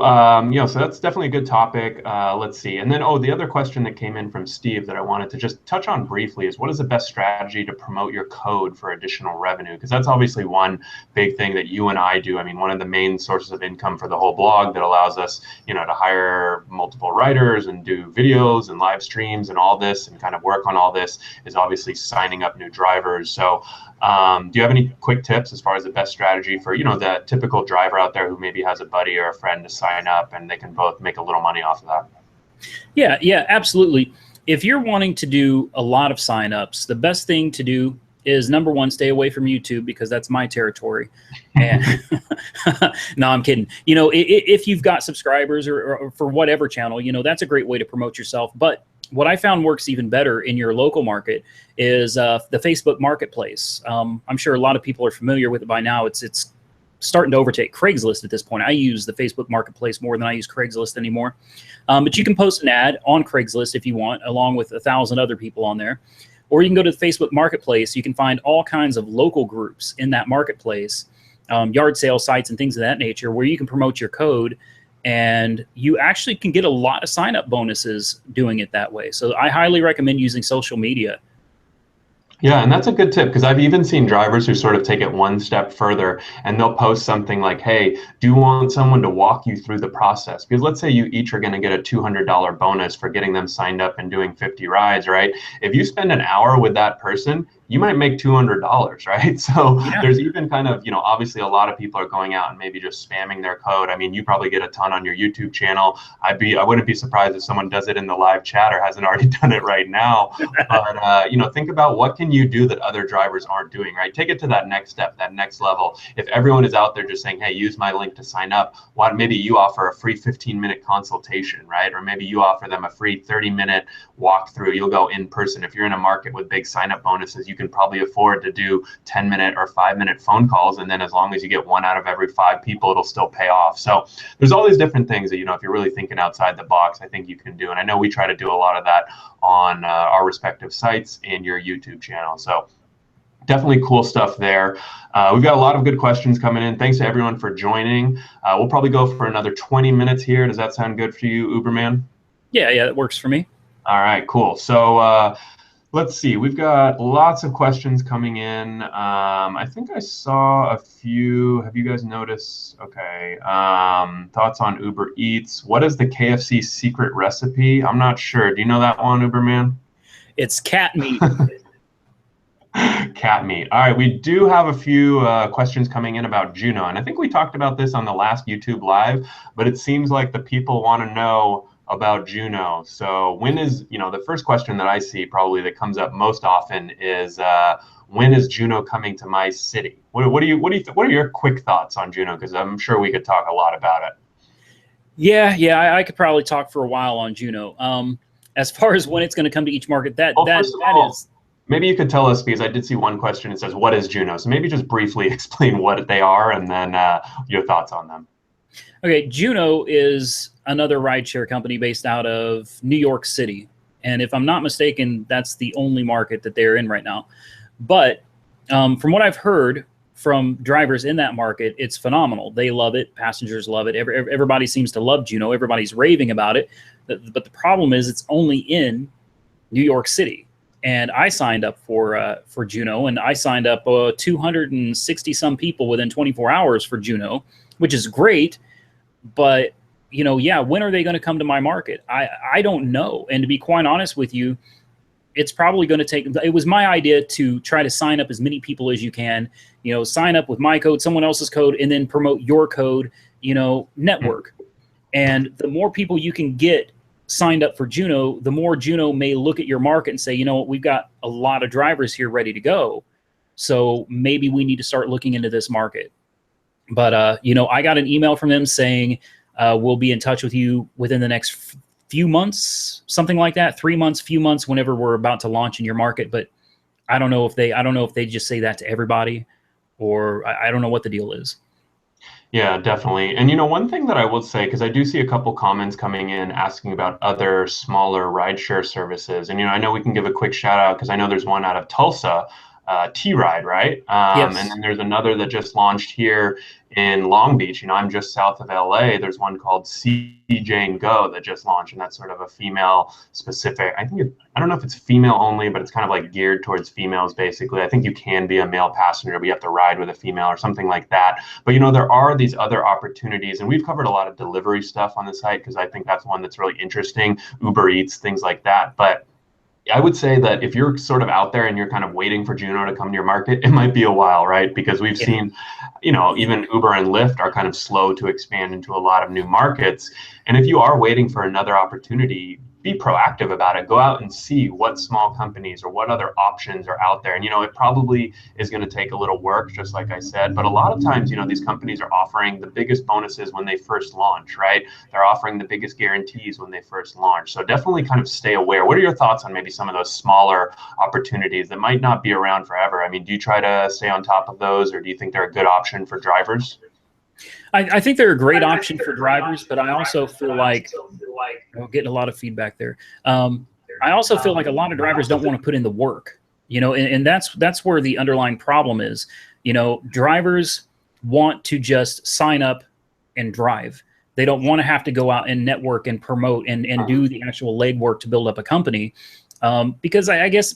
so that's definitely a good topic. Let's see. And then, the other question that came in from Steve that I wanted to just touch on briefly is, what is the best strategy to promote your code for additional revenue? Because that's obviously one big thing that you and I do. I mean, one of the main sources of income for the whole blog that allows us, to hire multiple writers and do videos and live streams and all this and kind of work on all this is obviously signing up new drivers. So, do you have any quick tips as far as the best strategy for, the typical driver out there who maybe has a buddy or a friend to sign up and they can both make a little money off of that? Yeah, absolutely. If you're wanting to do a lot of signups, the best thing to do is, number one, stay away from YouTube, because that's my territory. And no, I'm kidding. If you've got subscribers or for whatever channel, that's a great way to promote yourself. But what I found works even better in your local market is the Facebook Marketplace. I'm sure a lot of people are familiar with it by now. It's starting to overtake Craigslist at this point. I use the Facebook Marketplace more than I use Craigslist anymore. But you can post an ad on Craigslist if you want, along with 1,000 other people on there. Or you can go to the Facebook Marketplace. You can find all kinds of local groups in that marketplace, yard sale sites and things of that nature, where you can promote your code, and you actually can get a lot of sign-up bonuses doing it that way. So I highly recommend using social media. Yeah, and that's a good tip because I've even seen drivers who sort of take it one step further and they'll post something like, hey, do you want someone to walk you through the process? Because let's say you each are going to get a $200 bonus for getting them signed up and doing 50 rides, right? If you spend an hour with that person, you might make $200, right? So Yeah. there's even kind of, obviously a lot of people are going out and maybe just spamming their code. I mean, you probably get a ton on your YouTube channel. I wouldn't be surprised if someone does it in the live chat or hasn't already done it right now. But think about what can you do that other drivers aren't doing, right? Take it to that next step, that next level. If everyone is out there just saying, hey, use my link to sign up, maybe you offer a free 15-minute consultation, right? Or maybe you offer them a free 30-minute walkthrough. You'll go in person. If you're in a market with big sign-up bonuses, you can probably afford to do 10-minute or 5-minute phone calls. And then as long as you get one out of every 5 people, it'll still pay off. So there's all these different things that, if you're really thinking outside the box, I think you can do. And I know we try to do a lot of that on our respective sites and your YouTube channel. So definitely cool stuff there. We've got a lot of good questions coming in. Thanks to everyone for joining. We'll probably go for another 20 minutes here. Does that sound good for you, UberMan? Yeah, that works for me. All right, cool. So let's see. We've got lots of questions coming in. I think I saw a few. Have you guys noticed? Okay. Thoughts on Uber Eats. What is the KFC secret recipe? I'm not sure. Do you know that one, UberMan? It's cat meat. Cat meat. All right, we do have a few questions coming in about Juno, and I think we talked about this on the last YouTube live, but it seems like the people want to know about Juno. So when is, the first question that I see probably that comes up most often is when is Juno coming to my city? What are your quick thoughts on Juno? Because I'm sure we could talk a lot about it. Yeah, I could probably talk for a while on Juno. As far as when it's going to come to each market, that is. Maybe you could tell us, because I did see one question. It says, what is Juno? So maybe just briefly explain what they are and then your thoughts on them. Okay, Juno is another rideshare company based out of New York City. And if I'm not mistaken, that's the only market that they're in right now. But from what I've heard from drivers in that market, it's phenomenal. They love it. Passengers love it. Everybody seems to love Juno. Everybody's raving about it. But the problem is it's only in New York City. And I signed up for Juno, and I signed up 260 some people within 24 hours for Juno, which is great. But when are they going to come to my market? I don't know. And to be quite honest with you, it's probably going to take. It was my idea to try to sign up as many people as you can. Sign up with my code, someone else's code, and then promote your code. Network. And the more people you can get signed up for Juno, the more Juno may look at your market and say, we've got a lot of drivers here ready to go. So maybe we need to start looking into this market. But, I got an email from them saying, we'll be in touch with you within the next few months, something like that, 3 months, few months, whenever we're about to launch in your market. But I don't know if they just say that to everybody, or I don't know what the deal is. Yeah, definitely. And one thing that I will say, because I do see a couple comments coming in asking about other smaller rideshare services. And I know we can give a quick shout out because I know there's one out of Tulsa, T-Ride, right? Yes. And then there's another that just launched here in Long Beach. I'm just south of LA. There's one called CJ Go that just launched, and that's sort of a female specific. I don't know if it's female only, but it's kind of like geared towards females, basically. I think you can be a male passenger, but you have to ride with a female or something like that. But there are these other opportunities, and we've covered a lot of delivery stuff on the site because I think that's one that's really interesting, Uber Eats, things like that. But I would say that if you're sort of out there and you're kind of waiting for Juno to come to your market, it might be a while, right? Because we've seen, even Uber and Lyft are kind of slow to expand into a lot of new markets. And if you are waiting for another opportunity, be proactive about it. Go out and see what small companies or what other options are out there. And, it probably is going to take a little work, just like I said. But a lot of times, these companies are offering the biggest bonuses when they first launch, right? They're offering the biggest guarantees when they first launch. So definitely kind of stay aware. What are your thoughts on maybe some of those smaller opportunities that might not be around forever? I mean, do you try to stay on top of those, or do you think they're a good option for drivers? I think they're a great option for drivers, but I also feel like I'm getting a lot of feedback there. I also feel like a lot of drivers don't want to put in the work, and that's where the underlying problem is. Drivers want to just sign up and drive. They don't want to have to go out and network and promote and do the actual legwork to build up a company. Because I guess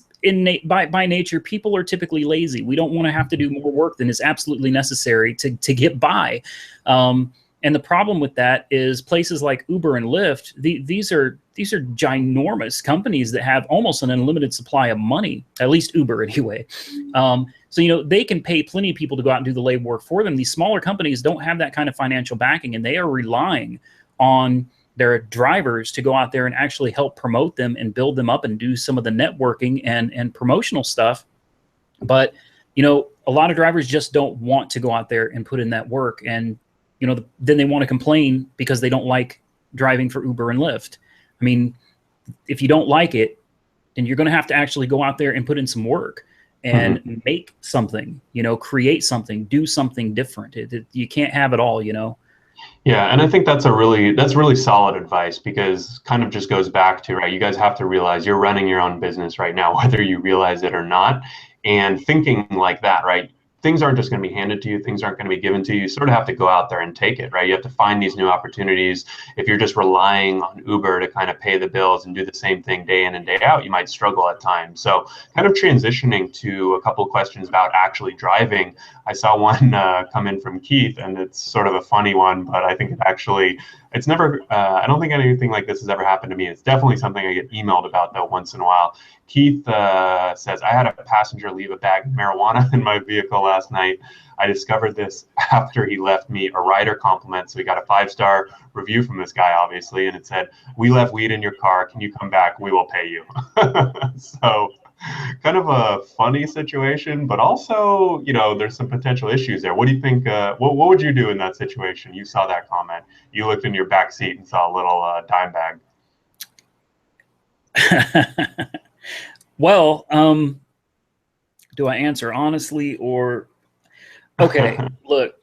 by nature, people are typically lazy. We don't want to have to do more work than is absolutely necessary to get by. And the problem with that is places like Uber and Lyft, these are ginormous companies that have almost an unlimited supply of money, at least Uber anyway. So, you know, they can pay plenty of people to go out and do the labor work for them. These smaller companies don't have that kind of financial backing, and they are relying on their drivers to go out there and actually help promote them and build them up and do some of the networking and promotional stuff. But, you know, a lot of drivers just don't want to go out there and put in that work. And, you know, then they want to complain because they don't like driving for Uber and Lyft. I mean, if you don't like it, then you're going to have to actually go out there and put in some work and make something, you know, create something, do something different. You can't have it all, you know? Yeah, and I think that's really solid advice, because kind of just goes back to, right, you guys have to realize you're running your own business right now, whether you realize it or not. And thinking like that, right? Things aren't just going to be handed to you. Things aren't going to be given to you. You sort of have to go out there and take it, right? You have to find these new opportunities. If you're just relying on Uber to kind of pay the bills and do the same thing day in and day out, you might struggle at times. So kind of transitioning to a couple of questions about actually driving. I saw one come in from Keith, and it's sort of a funny one, but I think it's never, I don't think anything like this has ever happened to me. It's definitely something I get emailed about, though, once in a while. Keith says, I had a passenger leave a bag of marijuana in my vehicle last night. I discovered this after he left me a rider compliment. So we got a 5-star review from this guy, obviously, and it said, "We left weed in your car. Can you come back? We will pay you." So kind of a funny situation, but also, you know, there's some potential issues there. What do you think? What would you do in that situation? You saw that comment. You looked in your back seat and saw a little dime bag. Well, do I answer honestly or? Okay, look,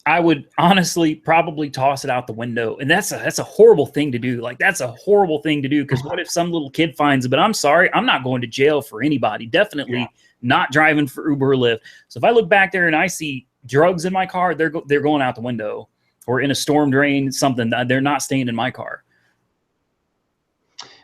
I would honestly probably toss it out the window, and that's a horrible thing to do. Like, that's a horrible thing to do, because what if some little kid finds it? But I'm sorry, I'm not going to jail for anybody. Definitely not driving for Uber or Lyft. So if I look back there and I see drugs in my car, they're going out the window, or in a storm drain, something. They're not staying in my car.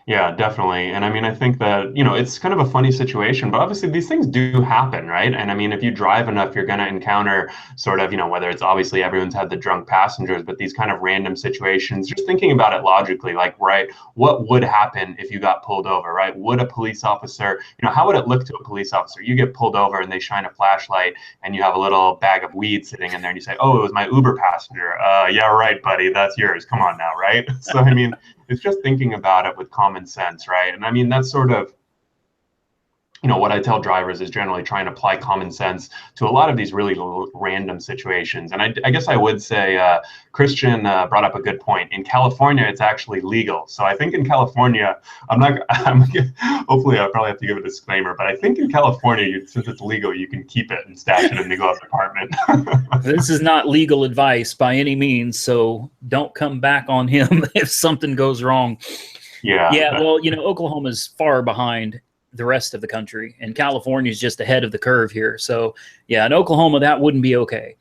Yeah, definitely. And I mean, I think that, you know, it's kind of a funny situation, but obviously these things do happen, right? And I mean, if you drive enough, you're going to encounter sort of, you know, whether it's obviously everyone's had the drunk passengers, but these kind of random situations, just thinking about it logically, like, right, what would happen if you got pulled over, right? Would a police officer, you know, how would it look to a police officer? You get pulled over and they shine a flashlight and you have a little bag of weed sitting in there and you say, "Oh, it was my Uber passenger." Yeah, right, buddy, that's yours. Come on now, right? So, I mean, it's just thinking about it with common sense, right? And I mean, that's sort of, you know, what I tell drivers is generally try and apply common sense to a lot of these really random situations. And I guess I would say Christian brought up a good point. In California, it's actually legal. So I think in California, hopefully I'll probably have to give a disclaimer, but I think in California, since it's legal, you can keep it and stash it in the glove compartment. This is not legal advice by any means, so don't come back on him if something goes wrong. Yeah, well, you know, Oklahoma's far behind the rest of the country, and California is just ahead of the curve here. So yeah, in Oklahoma, that wouldn't be okay.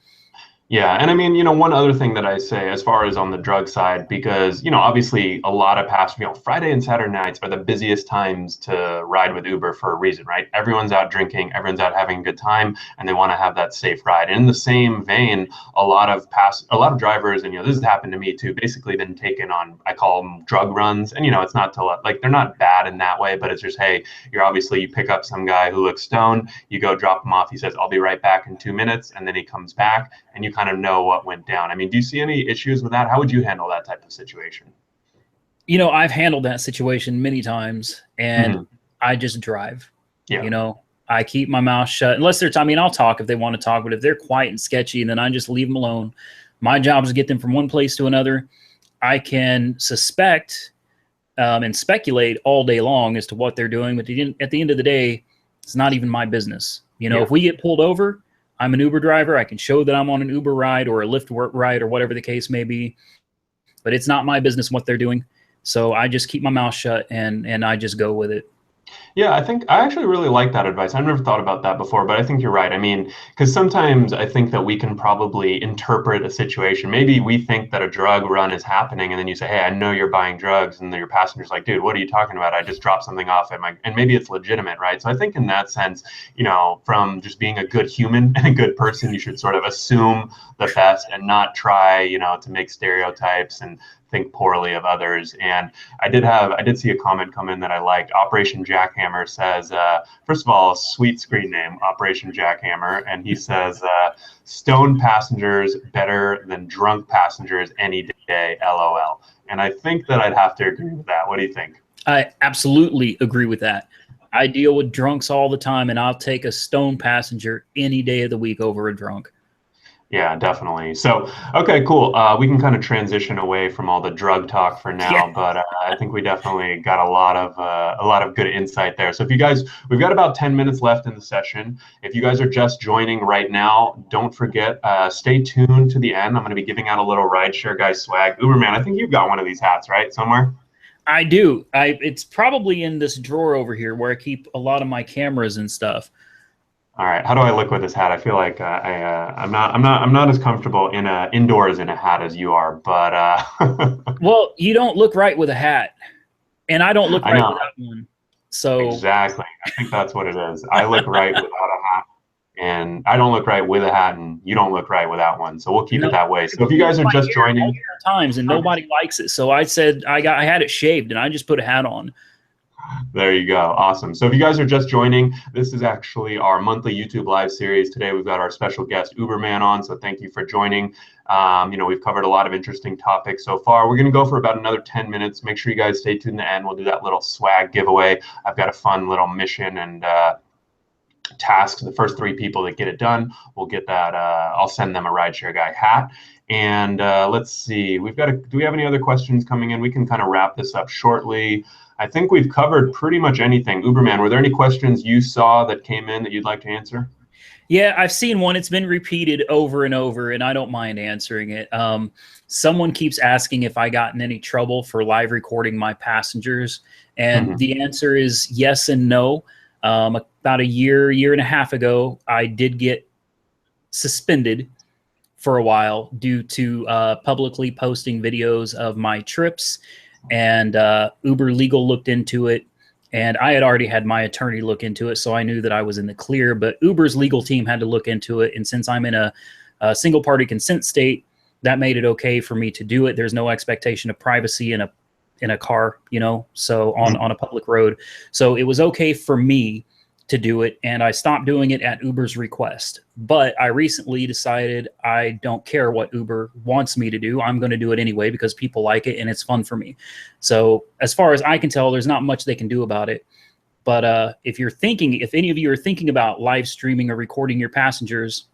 Yeah, and I mean, you know, one other thing that I say as far as on the drug side, because, you know, obviously a lot of passengers, you know, Friday and Saturday nights are the busiest times to ride with Uber for a reason, right? Everyone's out drinking, everyone's out having a good time, and they want to have that safe ride. And in the same vein, a lot of drivers, and, you know, this has happened to me too, basically been taken on, I call them drug runs. And, you know, it's not to like, they're not bad in that way, but it's just, hey, you pick up some guy who looks stoned, you go drop him off, he says, "I'll be right back in 2 minutes," and then he comes back, and you kind of know what went down. I mean, do you see any issues with that? How would you handle that type of situation? You know, I've handled that situation many times, and I just drive. Yeah. You know, I keep my mouth shut unless I mean, I'll talk if they want to talk, but if they're quiet and sketchy, then I just leave them alone. My job is to get them from one place to another. I can suspect and speculate all day long as to what they're doing, but at the end of the day, it's not even my business. You know, if we get pulled over, I'm an Uber driver. I can show that I'm on an Uber ride or a Lyft work ride or whatever the case may be, but it's not my business what they're doing. So I just keep my mouth shut and I just go with it. Yeah, I actually really like that advice. I've never thought about that before, but I think you're right. I mean, because sometimes I think that we can probably interpret a situation. Maybe we think that a drug run is happening, and then you say, "Hey, I know you're buying drugs," and then your passenger's like, "Dude, what are you talking about? I just dropped something off at my," and maybe it's legitimate, right? So I think in that sense, from just being a good human and a good person, you should sort of assume the best and not try, to make stereotypes and think poorly of others. And I did see a comment come in that I liked. Operation Jackhammer says, first of all, sweet screen name, Operation Jackhammer, and he says, "Stoned passengers better than drunk passengers any day, LOL." And I think that I'd have to agree with that. What do you think? I absolutely agree with that. I deal with drunks all the time, and I'll take a stone passenger any day of the week over a drunk. Yeah, definitely. So, okay, cool. We can kind of transition away from all the drug talk for Yeah. now, but I think we definitely got a lot of good insight there. So, if you guys, we've got about 10 minutes left in the session. If you guys are just joining right now, don't forget, stay tuned to the end. I'm going to be giving out a little rideshare guy swag. Uberman, I think you've got one of these hats, right, somewhere? I do. It's probably in this drawer over here where I keep a lot of my cameras and stuff. All right. How do I look with this hat? I feel like I'm not as comfortable indoors in a hat as you are, but Well, you don't look right with a hat, and I don't look I right know. without one. So Exactly. I think that's what it is. I look right without a hat, and I don't look right with a hat, and you don't look right without one. So we'll keep no, it that way. So people if you do guys are my just hair all joining, times, and nobody likes it. So I said I had it shaved, and I just put a hat on. there you go. Awesome. So if you guys are just joining, this is actually our monthly YouTube live series. Today we've got our special guest UberMan on. So thank you for joining. We've covered a lot of interesting topics so far. We're going to go for about another 10 minutes. Make sure you guys stay tuned to the end. We'll do that little swag giveaway. I've got a fun little mission and task. The first 3 people that get it done will get that. I'll send them a Rideshare Guy hat. And let's see, do we have any other questions coming in? We can kind of wrap this up shortly. I think we've covered pretty much anything. Uberman, were there any questions you saw that came in that you'd like to answer? Yeah, I've seen one. It's been repeated over and over, and I don't mind answering it. Someone keeps asking if I got in any trouble for live recording my passengers, and the answer is yes and no. About a year and a half ago, I did get suspended for a while due to publicly posting videos of my trips, and Uber Legal looked into it, and I had already had my attorney look into it, so I knew that I was in the clear, but Uber's legal team had to look into it, and since I'm in a single party consent state, that made it okay for me to do it. There's no expectation of privacy in a car, so on a public road. So it was okay for me to do it, and I stopped doing it at Uber's request. But I recently decided I don't care what Uber wants me to do. I'm going to do it anyway because people like it and it's fun for me. So as far as I can tell, there's not much they can do about it. But if any of you are thinking about live streaming or recording your passengers,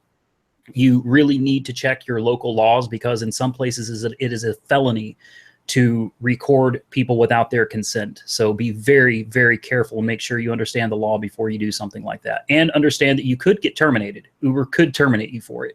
you really need to check your local laws, because in some places it is a felony to record people without their consent. So be very, very careful and make sure you understand the law before you do something like that. And understand that you could get terminated. Uber could terminate you for it.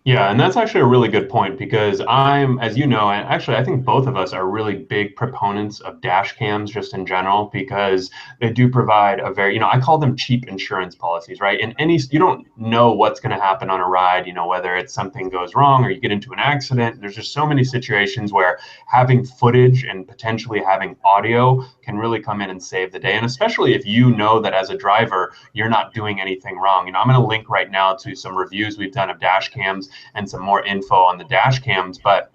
Yeah, and that's actually a really good point because as you know, and actually I think both of us are really big proponents of dash cams just in general because they do provide a very, I call them cheap insurance policies, right? And you don't know what's going to happen on a ride, whether it's something goes wrong or you get into an accident. There's just so many situations where having footage and potentially having audio can really come in and save the day. And especially if you know that as a driver, you're not doing anything wrong. I'm going to link right now to some reviews we've done of dash cams and some more info on the dash cams. But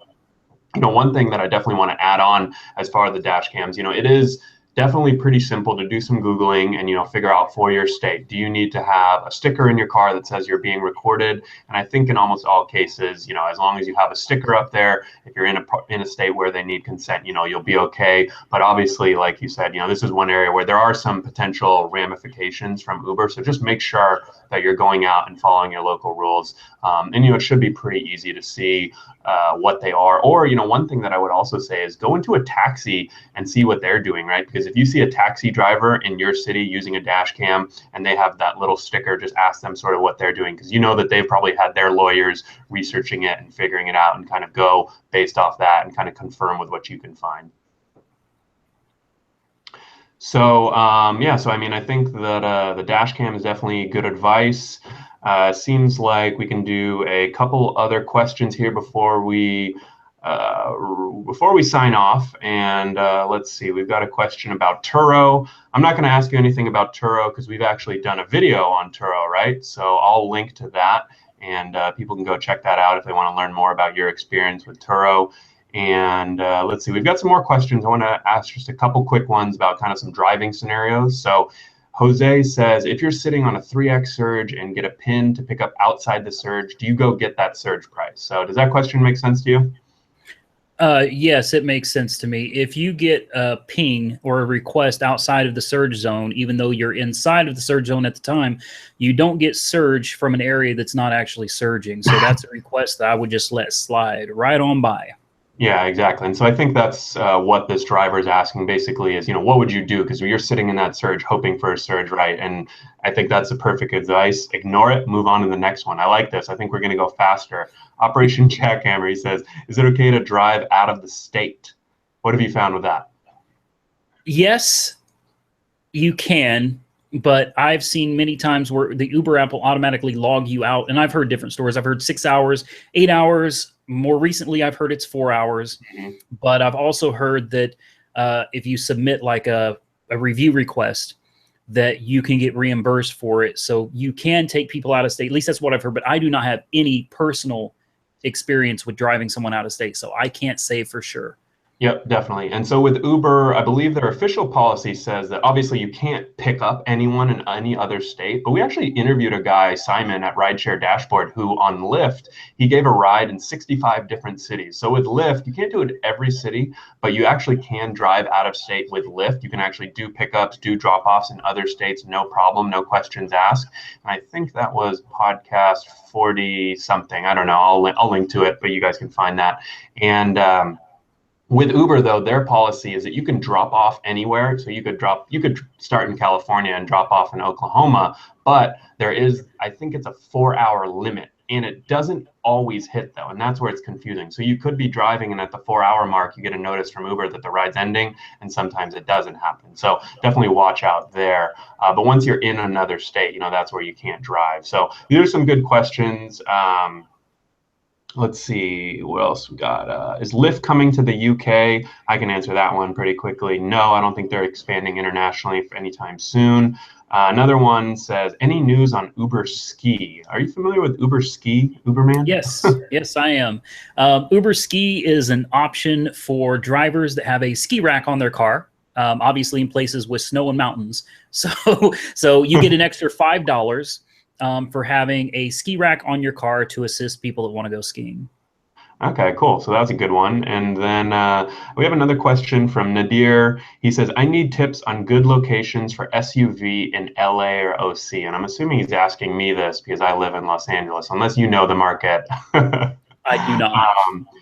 one thing that I definitely want to add on as far as the dash cams, it is definitely pretty simple to do some Googling and, figure out for your state. Do you need to have a sticker in your car that says you're being recorded? And I think in almost all cases, as long as you have a sticker up there, if you're in a state where they need consent, you'll be okay. But obviously, like you said, this is one area where there are some potential ramifications from Uber. So just make sure that you're going out and following your local rules. And, it should be pretty easy to see what they are. Or, one thing that I would also say is go into a taxi and see what they're doing, right? Because if you see a taxi driver in your city using a dash cam and they have that little sticker, just ask them sort of what they're doing, because that they've probably had their lawyers researching it and figuring it out and kind of go based off that and kind of confirm with what you can find. Yeah, so I mean, I think that the dash cam is definitely good advice. Seems like we can do a couple other questions here uh, before we sign off. And let's see, we've got a question about Turo. I'm not going to ask you anything about Turo because we've actually done a video on Turo, right? So I'll link to that, and people can go check that out if they want to learn more about your experience with Turo. And let's see, we've got some more questions. I want to ask just a couple quick ones about kind of some driving scenarios. So Jose says, if you're sitting on a 3x surge and get a pin to pick up outside the surge, do you go get that surge price? So does that question make sense to you? Yes, it makes sense to me. If you get a ping or a request outside of the surge zone, even though you're inside of the surge zone at the time, you don't get surge from an area that's not actually surging. So that's a request that I would just let slide right on by. Yeah, exactly. And so I think that's what this driver is asking basically is, what would you do? Because you're sitting in that surge hoping for a surge, right? And I think that's the perfect advice. Ignore it, move on to the next one. I like this. I think we're going to go faster. Operation Jackhammer, he says, is it okay to drive out of the state? What have you found with that? Yes, you can, but I've seen many times where the Uber app will automatically log you out. And I've heard different stories. I've heard 6 hours, 8 hours. More recently, I've heard it's 4 hours. Mhm. But I've also heard that if you submit like a review request, that you can get reimbursed for it. So you can take people out of state. At least that's what I've heard. But I do not have any personal experience with driving someone out of state. So I can't say for sure. Yep, definitely. And so with Uber, I believe their official policy says that obviously you can't pick up anyone in any other state. But we actually interviewed a guy, Simon, at Rideshare Dashboard, who on Lyft, he gave a ride in 65 different cities. So with Lyft, you can't do it in every city, but you actually can drive out of state with Lyft. You can actually do pickups, do drop-offs in other states, no problem, no questions asked. And I think that was podcast 40 something. I don't know. I'll link to it, but you guys can find that. And with Uber, though, their policy is that you can drop off anywhere. So you could start in California and drop off in Oklahoma, but there is, I think it's a 4-hour limit, and it doesn't always hit though, and that's where it's confusing. So you could be driving, and at the 4-hour mark, you get a notice from Uber that the ride's ending, and sometimes it doesn't happen. So definitely watch out there. But once you're in another state, that's where you can't drive. So these are some good questions. Let's see, what else we got? Is Lyft coming to the UK? I can answer that one pretty quickly. No, I don't think they're expanding internationally for anytime soon. Another one says, any news on Uber Ski? Are you familiar with Uber Ski, UberMan? Yes, yes, I am. Uber Ski is an option for drivers that have a ski rack on their car, obviously in places with snow and mountains. So you get an extra $5 for having a ski rack on your car to assist people that want to go skiing. Okay, cool. So that's a good one. And then we have another question from Nadir. He says, I need tips on good locations for SUV in LA or OC. And I'm assuming he's asking me this because I live in Los Angeles, unless you know the market. I do not.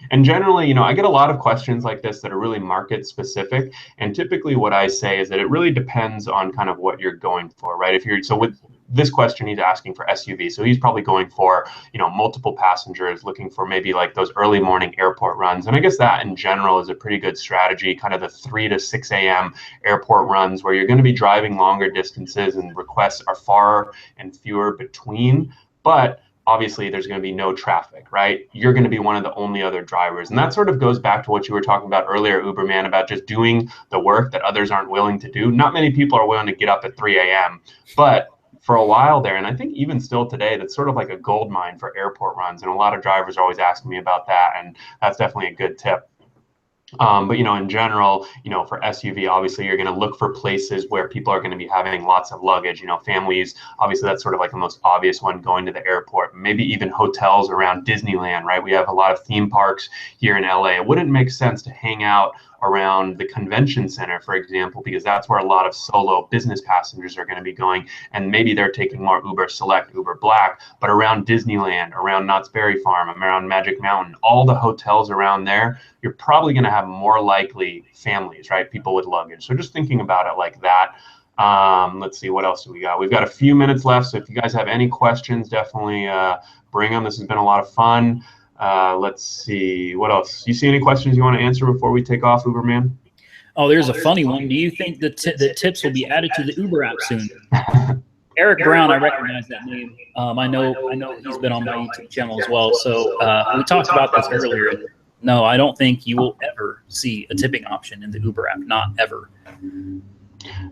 And generally, I get a lot of questions like this that are really market specific. And typically what I say is that it really depends on kind of what you're going for, right? So with this question, he's asking for SUV. So he's probably going for, multiple passengers, looking for maybe like those early morning airport runs. And I guess that in general is a pretty good strategy, kind of the 3 to 6 a.m. airport runs where you're going to be driving longer distances and requests are far and fewer between. But obviously there's going to be no traffic, right? You're going to be one of the only other drivers. And that sort of goes back to what you were talking about earlier, UberMan, about just doing the work that others aren't willing to do. Not many people are willing to get up at 3 a.m., but for a while there, and I think even still today, that's sort of like a gold mine for airport runs. And a lot of drivers are always asking me about that. And that's definitely a good tip. But in general, for SUV, obviously you're going to look for places where people are going to be having lots of luggage. Families, obviously that's sort of like the most obvious one, going to the airport. Maybe even hotels around Disneyland, right? We have a lot of theme parks here in LA. It wouldn't make sense to hang out around the convention center, for example, because that's where a lot of solo business passengers are going to be going, and maybe they're taking more Uber Select, Uber Black. But around Disneyland, around Knott's Berry Farm, around Magic Mountain, all the hotels around there, you're probably going to have more likely families, right? People with luggage. So just thinking about it like that. Let's see, what else do we got? We've got a few minutes left, so if you guys have any questions, definitely bring them. This has been a lot of fun. Let's see, what else? You see any questions you want to answer before we take off, UberMan? Oh, there's a funny one. Do you think the tips will be added to the Uber app soon? Eric Brown, I recognize that name. I know he's been on my YouTube channel as well. So we talked about this earlier. No, I don't think you will ever see a tipping option in the Uber app. Not ever.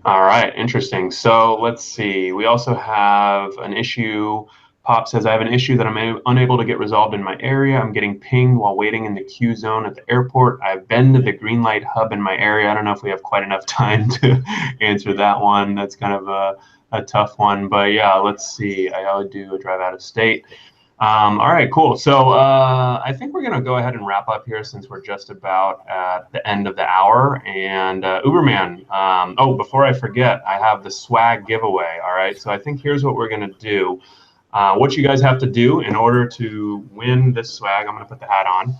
All right, interesting. So let's see. We also have an issue. Pop says, I have an issue that I'm unable to get resolved in my area. I'm getting pinged while waiting in the queue zone at the airport. I've been to the green light hub in my area. I don't know if we have quite enough time to answer that one. That's kind of a tough one. But yeah, let's see. I do a drive out of state. All right, cool. So I think we're going to go ahead and wrap up here since we're just about at the end of the hour. And UberMan, oh, before I forget, I have the swag giveaway. All right, so I think here's what we're going to do. What you guys have to do in order to win this swag, I'm going to put the hat on.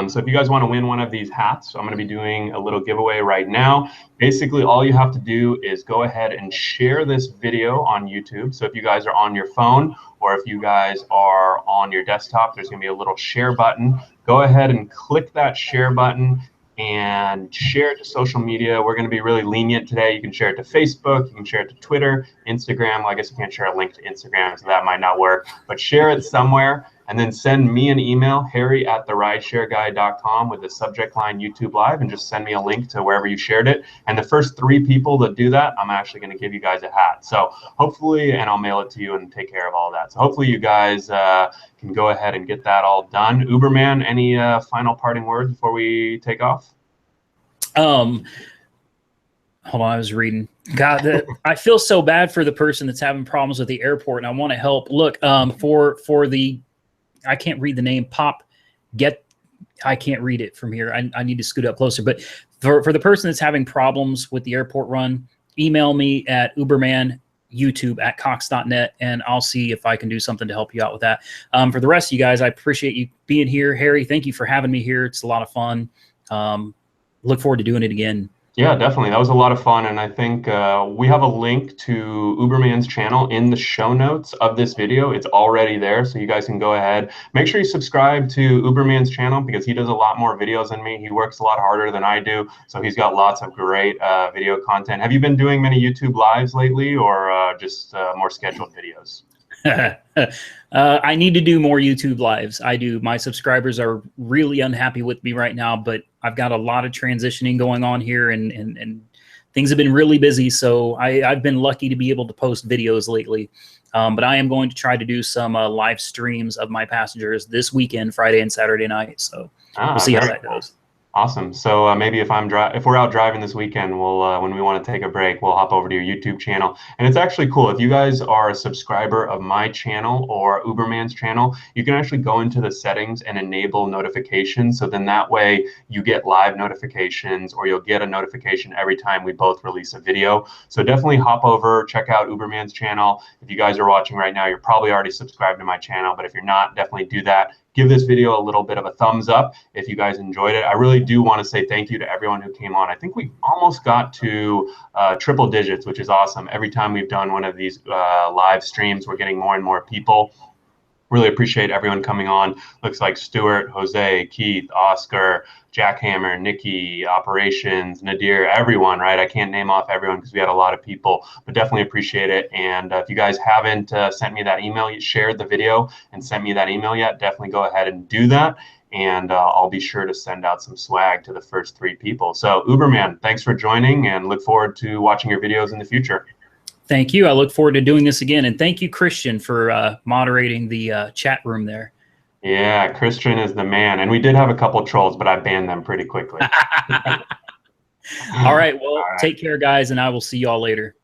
So if you guys want to win one of these hats, I'm going to be doing a little giveaway right now. Basically, all you have to do is go ahead and share this video on YouTube. So if you guys are on your phone or if you guys are on your desktop, there's going to be a little share button. Go ahead and click that share button and share it to social media. We're going to be really lenient today. You can share it to Facebook, you can share it to Twitter, Instagram. Well, I guess you can't share a link to Instagram, so that might not work, but share it somewhere and then send me an email, harry@therideshareguy.com, with the subject line YouTube Live, and just send me a link to wherever you shared it. And the first 3 people that do that, I'm actually going to give you guys a hat. So hopefully, and I'll mail it to you and take care of all that. So hopefully you guys can go ahead and get that all done. UberMan, any final parting words before we take off? Hold on, I was reading. God, I feel so bad for the person that's having problems with the airport, and I want to help. Look, for the, I can't read the name, I can't read it from here. I need to scoot up closer. But for the person that's having problems with the airport run, email me at ubermanyoutube@cox.net, and I'll see if I can do something to help you out with that. For the rest of you guys, I appreciate you being here. Harry, thank you for having me here. It's a lot of fun. Look forward to doing it again. Yeah, definitely. That was a lot of fun. And I think we have a link to UberMan's channel in the show notes of this video. It's already there, so you guys can go ahead. Make sure you subscribe to UberMan's channel because he does a lot more videos than me. He works a lot harder than I do, so he's got lots of great video content. Have you been doing many YouTube Lives lately, or just more scheduled videos? I need to do more YouTube Lives. I do. My subscribers are really unhappy with me right now, but I've got a lot of transitioning going on here, and things have been really busy. So I've been lucky to be able to post videos lately. But I am going to try to do some live streams of my passengers this weekend, Friday and Saturday night. So we'll see how that goes. Awesome. So maybe if we're out driving this weekend, we'll when we want to take a break, we'll hop over to your YouTube channel. And it's actually cool. If you guys are a subscriber of my channel or UberMan's channel, you can actually go into the settings and enable notifications. So then that way you get live notifications, or you'll get a notification every time we both release a video. So definitely hop over, check out UberMan's channel. If you guys are watching right now, you're probably already subscribed to my channel, but if you're not, definitely do that. Give this video a little bit of a thumbs up if you guys enjoyed it. I really do want to say thank you to everyone who came on. I think we almost got to triple digits, which is awesome. Every time we've done one of these live streams, we're getting more and more people. Really appreciate everyone coming on. Looks like Stuart, Jose, Keith, Oscar, Jackhammer, Nikki, Operations, Nadir, everyone, right? I can't name off everyone because we had a lot of people, but definitely appreciate it. And if you guys haven't sent me that email, you shared the video and sent me that email yet, definitely go ahead and do that. And I'll be sure to send out some swag to the first 3 people. So UberMan, thanks for joining, and look forward to watching your videos in the future. Thank you. I look forward to doing this again. And thank you, Christian, for moderating the chat room there. Yeah, Christian is the man. And we did have a couple trolls, but I banned them pretty quickly. All right. Well, take care, guys, and I will see you all later.